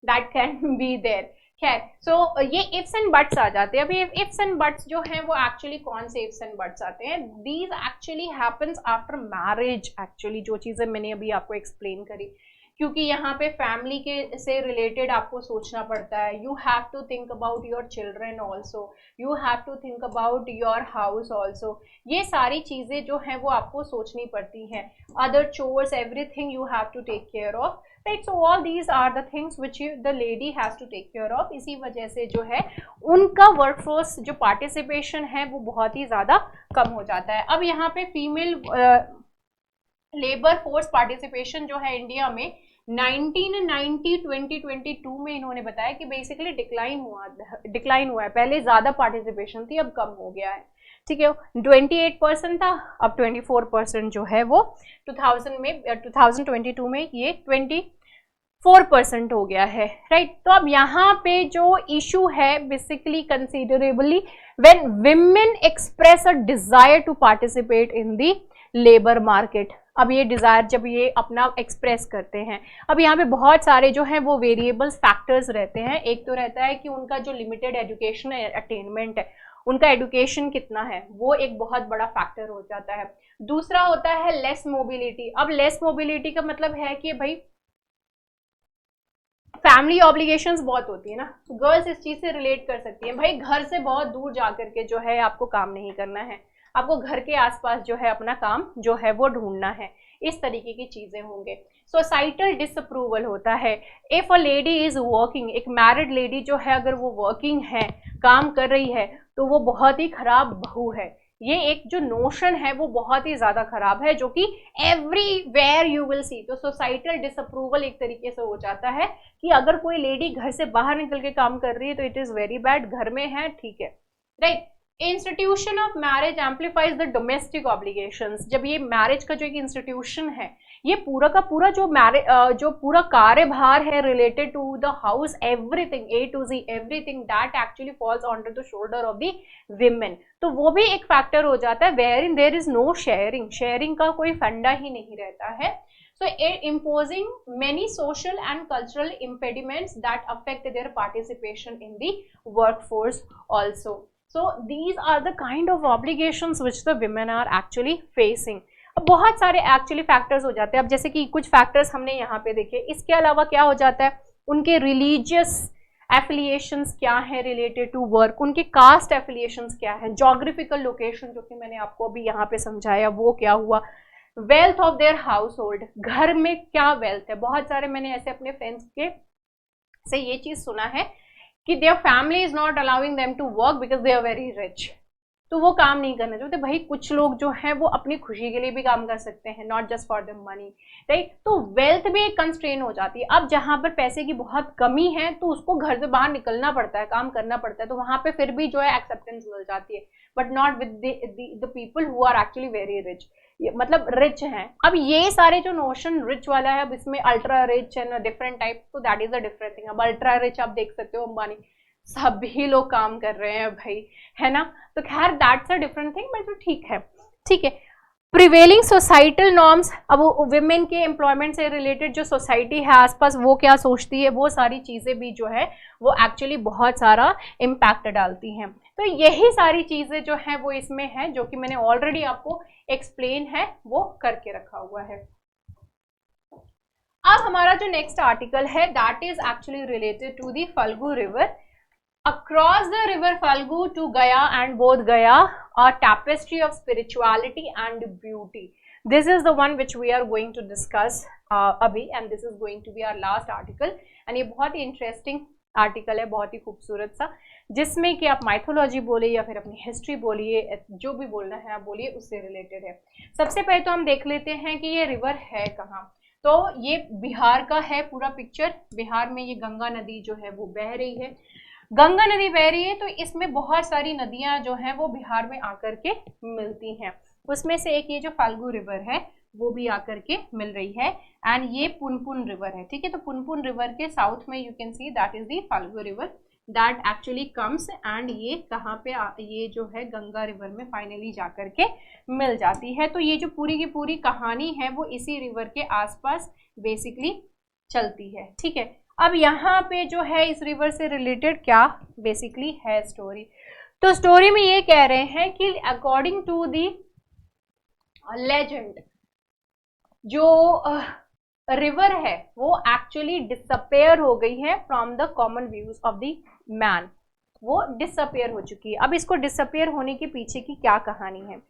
that can be there. खैर, सो ये इफ्स एंड बट्स आ जाते हैं। अभी इफ्स एंड बट्स जो हैं वो एक्चुअली कौन से इफ्स एंड बट्स आते हैं? These actually happens after marriage. Actually जो चीज़ें मैंने अभी आपको एक्सप्लेन करी, क्योंकि यहाँ पे फैमिली के से रिलेटेड आपको सोचना पड़ता है। You have to think about your children also, you have to think about your house also. ये सारी चीज़ें जो हैं वो आपको सोचनी पड़ती हैं। Other chores, everything you have to take care of, right. So all these are the things which the lady has to take care of. इसी वजह से जो है उनका वर्कफोर्स जो पार्टिसिपेशन है वो बहुत ही ज़्यादा कम हो जाता है। अब यहाँ पे फीमेल लेबर फोर्स पार्टिसिपेशन जो है इंडिया में 2022 में इन्होंने बताया कि बेसिकली डिक्लाइन हुआ है। पहले ज़्यादा पार्टिसिपेशन थी, अब कम हो गया है, ठीक है। 28% था, अब 24% जो है वो 2022 में ये 24% हो गया है, राइट। तो अब यहाँ पे जो इशू है basically considerably when women express a desire to participate in the labour market. अब ये डिज़ायर जब ये अपना एक्सप्रेस करते हैं, अब यहाँ पे बहुत सारे जो हैं वो वेरिएबल्स फैक्टर्स रहते हैं। एक तो रहता है कि उनका जो लिमिटेड एजुकेशन अटेनमेंट है, उनका एजुकेशन कितना है, वो एक बहुत बड़ा फैक्टर हो जाता है। दूसरा होता है लेस मोबिलिटी। अब लेस मोबिलिटी का मतलब है कि भाई फैमिली ऑब्लिगेशंस बहुत होती है ना, गर्ल्स इस चीज़ से रिलेट कर सकती हैं। भाई घर से बहुत दूर जा करके जो है आपको काम नहीं करना है, आपको घर के आसपास जो है अपना काम जो है वो ढूंढना है, इस तरीके की चीज़ें होंगे। सोसाइटल डिसअप्रूवल होता है। If a lady is working, एक मैरिड लेडी जो है अगर वो वर्किंग है, काम कर रही है, तो वो बहुत ही खराब बहू है। ये एक जो नोशन है वो बहुत ही ज़्यादा खराब है, जो कि एवरीवेयर यू विल सी। तो सोसाइटल डिसअप्रूवल एक तरीके से हो जाता है कि अगर कोई लेडी घर से बाहर निकल के काम कर रही है तो इट इज़ वेरी बैड। घर में है ठीक है, right. Institution of marriage amplifies the domestic obligations. जब ये मैरिज का जो एक इंस्टीट्यूशन है, ये पूरा का पूरा जो पूरा कार्यभार है related to the house, everything A to Z, everything that actually falls on the shoulder of the women. तो वो भी एक फैक्टर हो जाता है wherein there is no sharing. Sharing का कोई फंडा ही नहीं रहता है। So imposing many social and cultural impediments that affect their participation in the workforce also. So these are the kind of obligations which the women are actually facing. अब बहुत सारे actually factors हो जाते हैं। अब जैसे कि कुछ फैक्टर्स हमने यहाँ पे देखे, इसके अलावा क्या हो जाता है, उनके रिलीजियस एफिलिएशंस क्या है रिलेटेड टू वर्क, उनके कास्ट एफिलिएशंस क्या है, जोग्राफिकल लोकेशन जो कि मैंने आपको अभी यहाँ पे समझाया वो क्या हुआ, wealth of their house hold, घर में क्या वेल्थ है। बहुत सारे मैंने ऐसे अपने फ्रेंड्स के से ये चीज़ सुना है कि their family is not allowing them to work because they are very rich, तो वो काम नहीं करना चाहते। भाई कुछ लोग जो हैं वो अपनी खुशी के लिए भी काम कर सकते हैं, not just for the money, right. तो वेल्थ भी एक कंस्ट्रेन हो जाती है। अब जहाँ पर पैसे की बहुत कमी है तो उसको घर से बाहर निकलना पड़ता है, काम करना पड़ता है, तो वहाँ पे फिर भी जो है एक्सेप्टेंस मिल जाती है, but not with the people who are actually very rich, मतलब रिच हैं। अब ये सारे जो नोशन रिच वाला है, अब इसमें ultra rich and different type, तो that is a different thing. अब अल्ट्रा रिच आप देख सकते हो अंबानी, सभी लोग काम कर रहे हैं भाई, है ना। तो खैर that's a different thing, but ठीक है, ठीक है। प्रिवेलिंग सोसाइटल नॉर्म्स, अब विमेन के एम्प्लॉयमेंट से रिलेटेड जो सोसाइटी है आसपास वो क्या सोचती है, वो सारी चीज़ें भी जो है वो एक्चुअली बहुत सारा इम्पैक्ट डालती हैं। तो यही सारी चीज़ें जो हैं वो इसमें है, जो कि मैंने ऑलरेडी आपको एक्सप्लेन है वो करके रखा हुआ है। अब हमारा जो नेक्स्ट आर्टिकल है that is actually related to the Falgu river. Across the river Falgu to Gaya and Bodh Gaya, a tapestry of spirituality and beauty. This is the one which we are going to discuss अभी, and this is going to be our last article. And ये बहुत ही interesting article है, बहुत ही खूबसूरत सा, जिसमें कि आप माइथोलॉजी बोलिए या फिर अपनी हिस्ट्री बोलिए, जो भी बोलना है आप बोलिए, उससे रिलेटेड है। सबसे पहले तो हम देख लेते हैं कि ये रिवर है कहाँ। तो ये बिहार का है पूरा पिक्चर। बिहार में ये गंगा नदी जो है वो बह रही है, गंगा नदी बह रही है। तो इसमें बहुत सारी नदियां जो हैं वो बिहार में आकर के मिलती हैं, उसमें से एक ये जो फाल्गु रिवर है वो भी आकर के मिल रही है, एंड ये पुनपुन रिवर है, ठीक है। तो पुनपुन रिवर के साउथ में you can see that is the Falgu river that actually comes, and ये कहाँ पे ये जो है गंगा रिवर में फाइनली जाकर के मिल जाती है। तो ये जो पूरी की पूरी कहानी है वो इसी रिवर के आसपास बेसिकली चलती है, ठीक है। अब यहाँ पे जो है इस रिवर से रिलेटेड क्या बेसिकली है स्टोरी। तो स्टोरी में ये कह रहे हैं कि अकॉर्डिंग टू दी लेजेंड जो रिवर है वो एक्चुअली डिसअपेयर हो गई है from the common views of the man, वो डिसअपेयर हो चुकी है। अब इसको डिसअपेयर होने के पीछे की क्या कहानी है?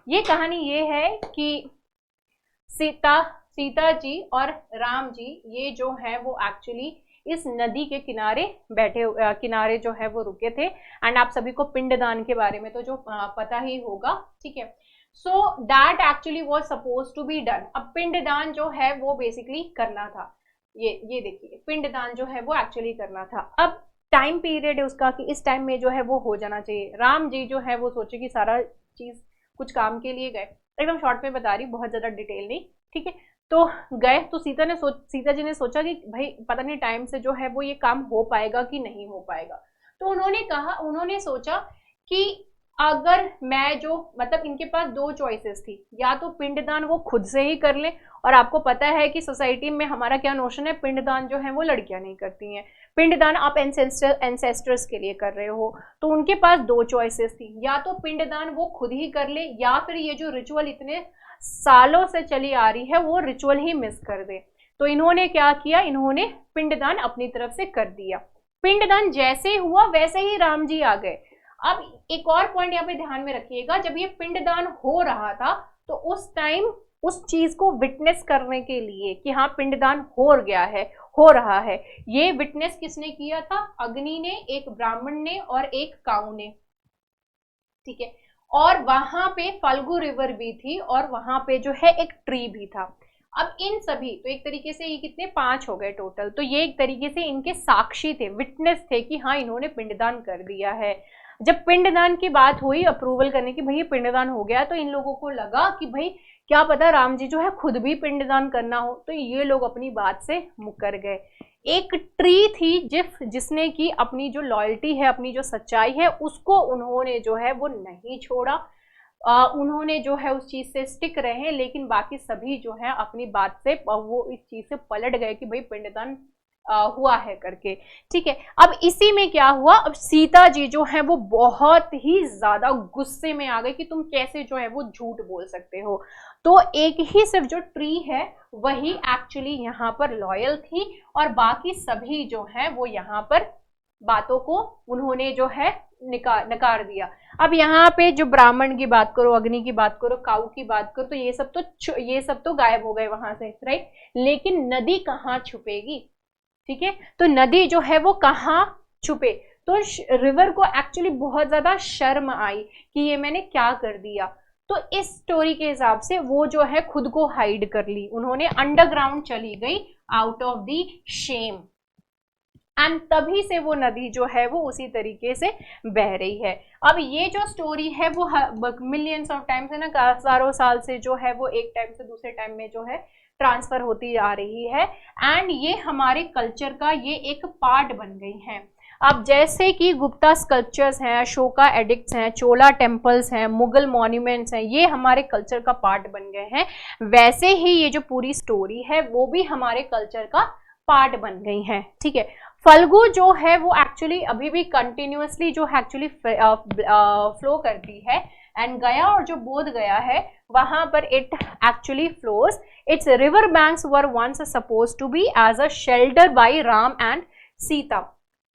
ये कहानी ये है कि सीता जी और राम जी ये जो है वो एक्चुअली इस नदी के किनारे किनारे जो है वो रुके थे। एंड आप सभी को पिंडदान के बारे में तो जो पता ही होगा, ठीक है। So that actually was suppose to be done. अब पिंडदान जो है वो बेसिकली करना था, ये देखिए पिंडदान जो है वो एक्चुअली करना था। अब टाइम पीरियड है उसका कि इस टाइम में जो है वो हो जाना चाहिए। राम जी जो है वो सोचे कि सारा चीज कुछ काम के लिए गए, एकदम शॉर्ट में बता रही, बहुत ज्यादा डिटेल नहीं, ठीक है। तो गए तो सीता जी ने सोचा कि भाई पता नहीं टाइम से जो है वो ये काम हो पाएगा कि नहीं हो पाएगा। तो उन्होंने सोचा कि अगर मैं जो मतलब इनके पास दो चॉइसेस थी, या तो पिंडदान वो खुद से ही कर ले, और आपको पता है कि सोसाइटी में हमारा क्या नोशन है, पिंडदान जो है वो लड़कियां नहीं करती हैं। पिंडदान आप एंसेस्टर्स के लिए कर रहे हो। तो उनके पास दो चॉइसेस थी, या तो पिंडदान वो खुद ही कर ले, या फिर ये जो रिचुअल इतने सालों से चली आ रही है वो रिचुअल ही मिस कर दे। तो इन्होंने क्या किया, इन्होंने पिंडदान अपनी तरफ से कर दिया। पिंडदान जैसे हुआ वैसे ही राम जी आ गए। अब एक और पॉइंट यहाँ पे ध्यान में रखिएगा, जब ये पिंडदान हो रहा था तो उस टाइम उस चीज को विटनेस करने के लिए कि हाँ पिंडदान हो रहा है, ये विटनेस किसने किया था? अग्नि ने, एक ब्राह्मण ने और एक काऊ ने, ठीक है। और वहां पे फल्गु रिवर भी थी, और वहां पे जो है एक ट्री भी था। अब इन सभी तो एक तरीके से ये कितने 5 हो गए टोटल। तो ये एक तरीके से इनके साक्षी थे, विटनेस थे कि हाँ इन्होंने पिंडदान कर दिया है। जब पिंडदान की बात हुई अप्रूवल करने की, भाई ये पिंडदान हो गया, तो इन लोगों को लगा कि भाई क्या पता राम जी जो है खुद भी पिंडदान करना हो। तो ये लोग अपनी बात से मुकर गए। एक ट्री थी जिसने की अपनी जो लॉयल्टी है, अपनी जो सच्चाई है, उसको उन्होंने जो है वो नहीं छोड़ा। उन्होंने जो है उस चीज से स्टिक रहे, लेकिन बाकी सभी जो है अपनी बात से वो इस चीज से पलट गए कि भाई पिंडदान हुआ है करके, ठीक है। अब इसी में क्या हुआ, अब सीता जी जो है वो बहुत ही ज्यादा गुस्से में आ गई कि तुम कैसे जो है वो झूठ बोल सकते हो। तो एक ही सिर्फ जो ट्री है वही एक्चुअली यहाँ पर लॉयल थी, और बाकी सभी जो है वो यहाँ पर बातों को उन्होंने जो है नकार दिया। अब यहाँ पे जो ब्राह्मण की बात करो, अग्नि की बात करो, काऊ की बात करो, तो ये सब तो गायब हो गए वहां से, राइट। लेकिन नदी कहाँ छुपेगी, ठीक है। तो नदी जो है वो कहाँ छुपे, तो रिवर को एक्चुअली बहुत ज्यादा शर्म आई कि ये मैंने क्या कर दिया। तो इस स्टोरी के हिसाब से वो जो है खुद को हाइड कर ली, उन्होंने अंडरग्राउंड चली गई out of the shame. And तभी से वो नदी जो है वो उसी तरीके से बह रही है। अब ये जो स्टोरी है वो मिलियंस ऑफ टाइम्स है ना, हजारों साल से जो है वो एक टाइम से दूसरे टाइम में जो है ट्रांसफर होती आ रही है। एंड ये हमारे कल्चर का ये एक पार्ट बन गई है। अब जैसे कि गुप्ता स्कल्पचर्स हैं, अशोका एडिक्ट्स हैं, चोला टेम्पल्स हैं, मुगल मॉन्यूमेंट्स हैं, ये हमारे कल्चर का पार्ट बन गए हैं, वैसे ही ये जो पूरी स्टोरी है वो भी हमारे कल्चर का पार्ट बन गई है, ठीक है। फल्गु जो है वो एक्चुअली अभी भी कंटिन्यूअसली जो एक्चुअली फ्लो करती है। एंड गया और जो बोध गया है वहां पर it actually flows. Its river banks were once suppose to be as a shelter by Ram and Sita.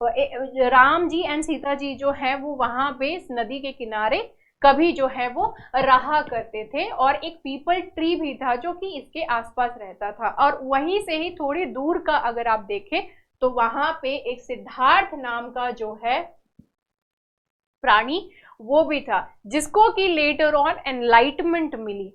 Ram ji and Sita ji जो है वो वहां पे इस नदी के किनारे कभी जो है वो रहा करते थे, और एक पीपल ट्री भी था जो कि इसके आसपास रहता था। और वहीं से ही थोड़ी दूर का अगर आप देखें तो वहां पे एक सिद्धार्थ नाम का जो है प्राणी वो भी था, जिसको कि लेटर ऑन एनलाइटमेंट मिली,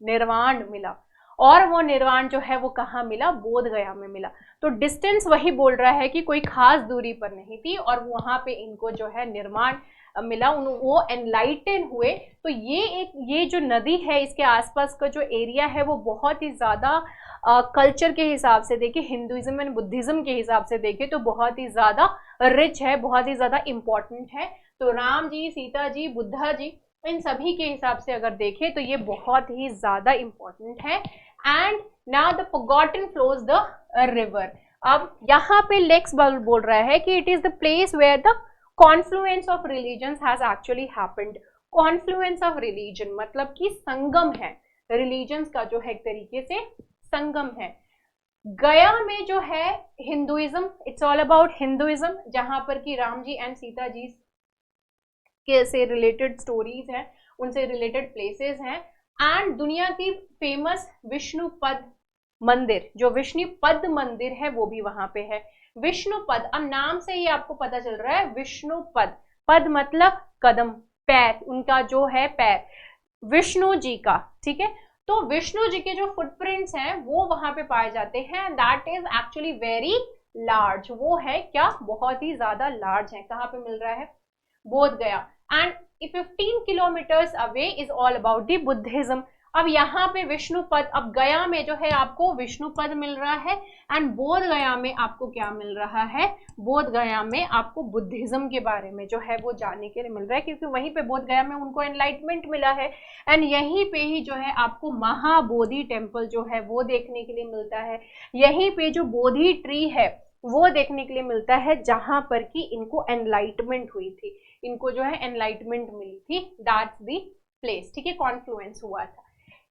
निर्वाण मिला। और वो निर्वाण जो है वो कहाँ मिला, बोध गया में मिला। तो डिस्टेंस वही बोल रहा है कि कोई खास दूरी पर नहीं थी, और वहां पे इनको जो है निर्वाण मिला, वो एनलाइटन हुए। तो ये जो नदी है इसके आसपास का जो एरिया है वो बहुत ही ज्यादा कल्चर के हिसाब से देखे, हिंदुइज्म एंड बुद्धिज्म के हिसाब से देखे तो बहुत ही ज्यादा रिच है, बहुत ही ज्यादा इंपॉर्टेंट है। तो राम जी, सीता जी, बुद्धा जी, इन सभी के हिसाब से अगर देखें तो ये बहुत ही ज्यादा इंपॉर्टेंट है। And now the forgotten flows the river. अब यहाँ पे लेक्स बोल रहा है कि it is the place where the confluence of religion has actually happened. Confluence of religion मतलब कि संगम है, रिलीजन्स का जो है एक तरीके से संगम है। गया में जो है Hinduism, it's all about Hinduism, जहां पर कि राम जी एंड सीता जी के से रिलेटेड स्टोरीज हैं, उनसे रिलेटेड प्लेसेस हैं। एंड दुनिया की फेमस विष्णुपद मंदिर, जो विष्णुपद मंदिर है वो भी वहां पे है। विष्णुपद, अब नाम से ही आपको पता चल रहा है विष्णुपद, पद मतलब कदम, पैर, उनका जो है पैर, विष्णु जी का, ठीक है। तो विष्णु जी के जो फुटप्रिंट्स हैं वो वहां पे पाए जाते हैं। That is actually very large, वो है क्या, बहुत ही ज्यादा लार्ज है। कहाँ पे मिल रहा है, बोध गया। And 15 kilometres away is all about the Buddhism. अब यहाँ पे विष्णुपद, अब गया में जो है आपको विष्णुपद मिल रहा है एंड बोध गया में आपको क्या मिल रहा है, बोध गया में आपको बुद्धिज्म के बारे में जो है वो जानने के लिए मिल रहा है, क्योंकि वहीं पे बोध गया में उनको एनलाइटमेंट मिला है। एंड यहीं पे ही जो है आपको महाबोधि टेम्पल जो है वो देखने के लिए मिलता है। यहीं पे जो बोधि ट्री है वो देखने के लिए मिलता है, जहां पर कि इनको एनलाइटमेंट हुई थी, इनको जो है एनलाइटमेंट मिली थी। दैट्स द प्लेस, ठीक है, कॉन्फ्लुएंस हुआ था।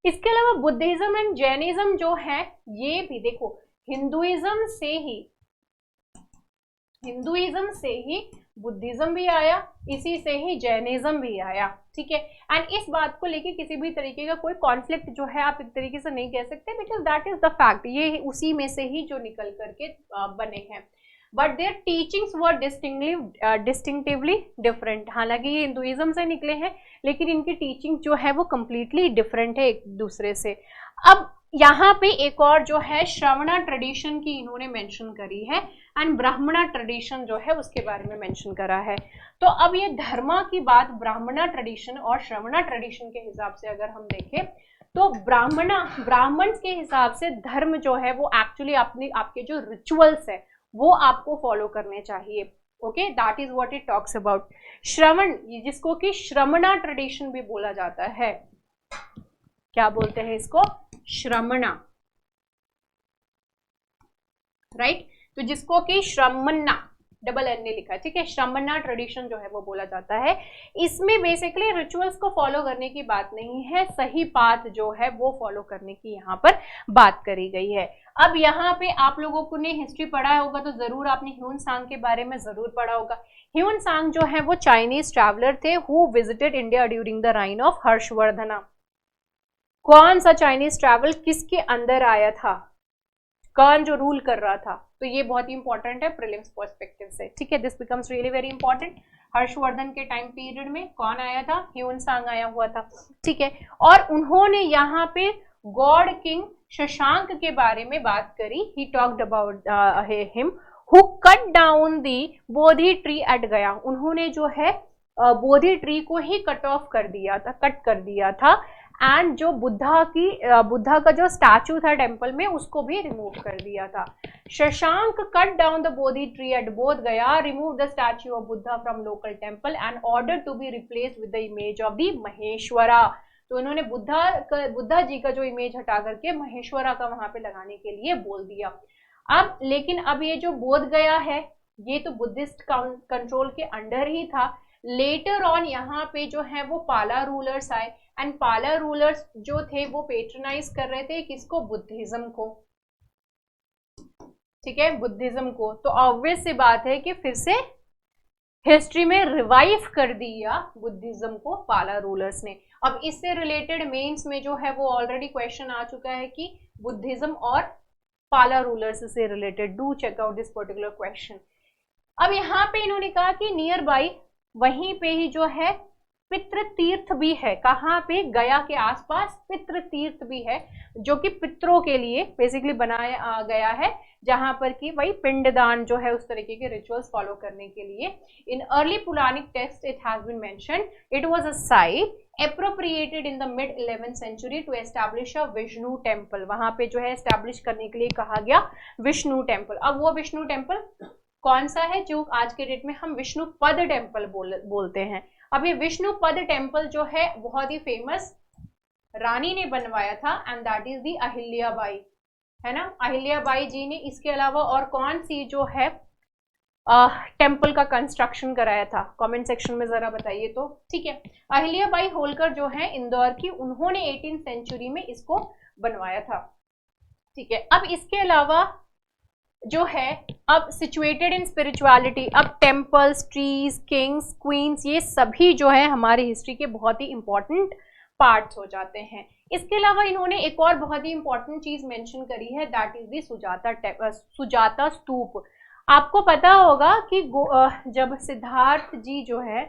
इसके अलावा बुद्धिज्म एंड जैनिज्म जो है ये भी देखो, हिंदुइज्म से ही बुद्धिज्म भी आया, इसी से ही जैनिज्म भी आया, ठीक है। एंड इस बात को लेके किसी भी तरीके का कोई कॉन्फ्लिक्ट जो है आप एक तरीके से नहीं कह सकते, because that is the fact, ये उसी में से ही जो निकल करके बने हैं। But their teachings were distinctively different. हालांकि ये हिंदुइज्म से निकले हैं, लेकिन इनकी टीचिंग जो है वो कंप्लीटली डिफरेंट है एक दूसरे से। अब यहाँ पे एक और जो है श्रवणा ट्रेडिशन की इन्होंने मेंशन करी है एंड ब्राह्मणा ट्रेडिशन जो है उसके बारे में मेंशन करा है। तो अब ये धर्मा की बात ब्राह्मणा ट्रेडिशन और श्रवणा ट्रेडिशन के हिसाब से अगर हम देखें तो ब्राह्मण के हिसाब से धर्म जो है वो एक्चुअली आपके जो रिचुअल्स है वो आपको फॉलो करने चाहिए। Okay, that is what it talks about. Shravan, जिसको कि श्रमणा ट्रेडिशन भी बोला जाता है, क्या बोलते हैं इसको, श्रमणा, राइट। तो जिसको कि श्रमणा डबल एन ने लिखा है, ठीक है, श्रमणा ट्रेडिशन जो है वो बोला जाता है। इसमें बेसिकली रिचुअल्स को फॉलो करने की बात नहीं है, सही पाथ जो है वो फॉलो करने की यहाँ पर बात करी गई है। अब यहाँ पे आप लोगों को ने हिस्ट्री पढ़ा होगा तो जरूर आपने ह्यून सांग के बारे में जरूर पढ़ा होगा। ह्यून सांग जो है वो चाइनीज ट्रैवलर थे who visited India during the reign of Harshavardhana. कौन सा चाइनीज ट्रैवल किसके अंदर आया था, कौन जो रूल कर रहा था, तो ये बहुत ही इंपॉर्टेंट है प्रीलिम्स पर्सपेक्टिव से, ठीक है। This becomes really very important. Harshvardhan के टाइम पीरियड में कौन आया था, ह्यून सांग आया हुआ था, ठीक है। और उन्होंने यहाँ पे गॉड किंग शशांक के बारे में बात करी। He talked about him who cut down the Bodhi tree eight गया। उन्होंने जो है बोधि ट्री को ही कट ऑफ कर दिया था, कट कर दिया था। एंड जो बुद्धा का जो स्टैचू था टेम्पल में उसको भी रिमूव कर दिया था। Shashank cut down the Bodhi tree at Bodh Gaya, remove the statue of Buddha from local temple and order to be replaced with the image of the Maheshwara. तो उन्होंने बुद्धा जी का जो इमेज हटा करके महेश्वरा का वहां पे लगाने के लिए बोल दिया। अब लेकिन अब ये जो बोध गया है ये तो बुद्धिस्ट कंट्रोल के अंडर ही था। लेटर ऑन यहाँ पे जो है वो पाला रूलर्स आए एंड पाला रूलर्स जो थे वो पेट्रनाइज कर रहे थे किसको, बुद्धिज्म को, ठीक है, बुद्धिज्म को। तो ऑब्वियस सी बात है कि फिर से हिस्ट्री में रिवाइव कर दिया बुद्धिज्म को पाला रूलर्स ने। अब इससे रिलेटेड मेंस में जो है वो ऑलरेडी क्वेश्चन आ चुका है कि बुद्धिज्म और पाला रूलर्स से रिलेटेड, do check out this particular question. अब यहाँ पे इन्होंने कहा कि नियर बाई वहीं पे ही जो है पितृ तीर्थ भी है। कहाँ पे, गया के आसपास पितृ तीर्थ भी है जो कि पितरों के लिए बेसिकली बनाया गया है, जहां पर कि वही पिंडदान जो है उस तरीके के रिचुअल्स फॉलो करने के लिए। In early Puranic text it has been mentioned it was a site appropriated in the mid 11th century to establish a Vishnu temple. वहां पे जो है एस्टैब्लिश करने के लिए कहा गया विष्णु टेम्पल। अब वो विष्णु टेम्पल कौन सा है जो आज के डेट में हम विष्णुपद टेम्पल बोलते हैं। अब ये विष्णुपद टेम्पल जो है बहुत ही फेमस रानी ने बनवाया था एंड दैट इज दी अहिल्याबाई। है ना, अहिल्याबाई जी ने। इसके अलावा और कौन सी जो है टेम्पल का कंस्ट्रक्शन कराया था, कमेंट सेक्शन में जरा बताइए तो। ठीक है, अहिल्याबाई होलकर जो है इंदौर की, उन्होंने 18th सेंचुरी में इसको बनवाया था। ठीक है, अब इसके अलावा जो है, अब सिचुएटेड इन स्पिरिचुअलिटी, अब टेम्पल्स, ट्रीज, किंग्स, क्वींस, ये सभी जो है हमारी हिस्ट्री के बहुत ही इंपॉर्टेंट पार्ट्स हो जाते हैं। इसके अलावा इन्होंने एक और बहुत ही इंपॉर्टेंट चीज मेंशन करी है, दैट इज दी सुजाता स्तूप। आपको पता होगा कि जब सिद्धार्थ जी जो है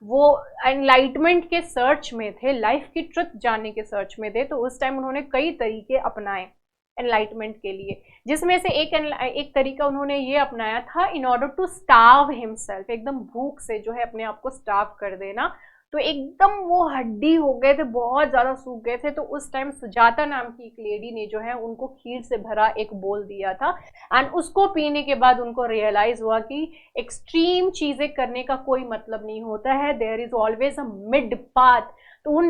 वो एनलाइटमेंट के सर्च में थे, लाइफ की ट्रुथ जानने के सर्च में थे, तो उस टाइम उन्होंने कई तरीके अपनाए एनलाइटमेंट के लिए, जिसमें से एक तरीका उन्होंने ये अपनाया था, in order to starve himself, एकदम भूख से जो है अपने आप को स्टार्व कर देना। तो एकदम वो हड्डी हो गए थे, बहुत ज्यादा सूख गए थे, तो उस टाइम सुजाता नाम की एक लेडी ने जो है उनको खीर से भरा एक बोल दिया था, एंड उसको पीने के बाद उनको रियलाइज हुआ कि एक्सट्रीम चीजें करने का कोई मतलब नहीं होता है, there is always a mid path. तो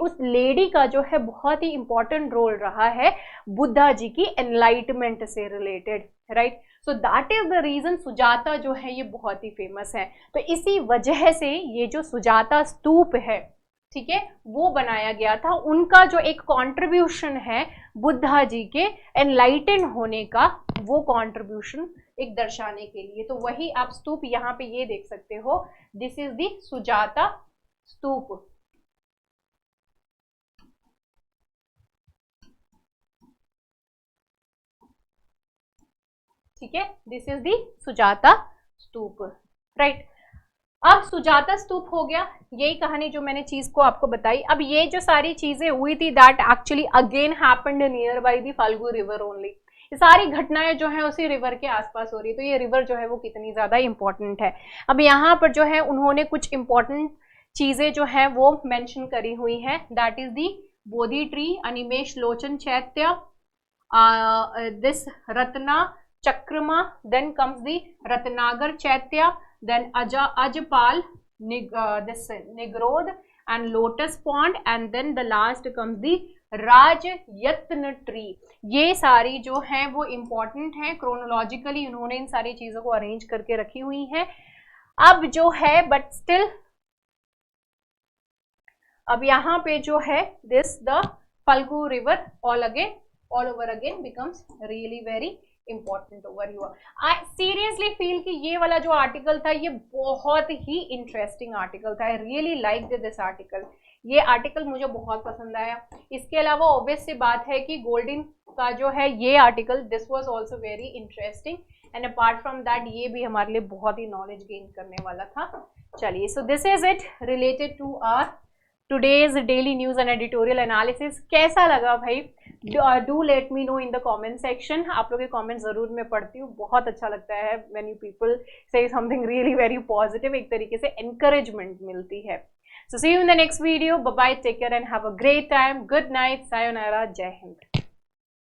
उस लेडी का जो है बहुत ही इंपॉर्टेंट रोल रहा है बुद्धा जी की एनलाइटमेंट से रिलेटेड, right. So that is the reason Sujata जो है ये बहुत ही फेमस है। तो इसी वजह से ये जो सुजाता स्तूप है, ठीक है, वो बनाया गया था। उनका जो एक कंट्रीब्यूशन है बुद्धा जी के एनलाइटन होने का, वो कंट्रीब्यूशन एक दर्शाने के लिए, तो वही आप स्तूप यहाँ पे ये देख सकते हो, दिस इज द सुजाता स्तूप। ठीक है, this is the Sujata stupa, right. अब सुजाता स्तूप हो गया, यही कहानी जो मैंने चीज को आपको बताई। अब ये जो सारी चीजें हुई थी, that actually again happened near by the Falgu river only. ये सारी घटनाएं जो है उसी रिवर के आसपास हो रही है, तो ये रिवर जो है वो कितनी ज्यादा इंपॉर्टेंट है। अब यहाँ पर जो है उन्होंने कुछ इंपॉर्टेंट चीजें जो है वो मेंशन करी हुई है, that is the Bodhi tree, Animesh Lochan Chaitya, this Ratna Chakrama, then comes the Ratnagar Chaitya, then Ajpal, this Nigrod and Lotus Pond, and then the last comes the Raj Yatna Tree। ये सारी जो हैं वो इम्पॉर्टेंट हैं, क्रोनोलॉजिकली उन्होंने इन सारी चीजों को अरेंज करके रखी हुई हैं। अब जो है बट स्टिल अब यहाँ पे जो है this the Falgu river all over again becomes really very important over you. I seriously feel कि ये वाला जो आर्टिकल था ये बहुत ही इंटरेस्टिंग आर्टिकल था। I really like this article, ये आर्टिकल मुझे बहुत पसंद आया। इसके अलावा ऑब्वियस सी बात है कि गोल्डन का जो है ये article, this was also very interesting, and apart from that ये भी हमारे लिए बहुत ही नॉलेज गेन करने वाला था। चलिए, so this is it related to our today's daily news and editorial analysis. कैसा लगा भाई, do let me know in the comment section. आप लोग के कमेंट जरूर मैं पढ़ती हूँ, बहुत अच्छा लगता है व्हेन यू पीपल से समथिंग रियली वेरी पॉजिटिव, एक तरीके से एनकरेजमेंट मिलती है। So see you in the next video, bye bye, take care and have a great time, good night, sayonara, Jai Hind.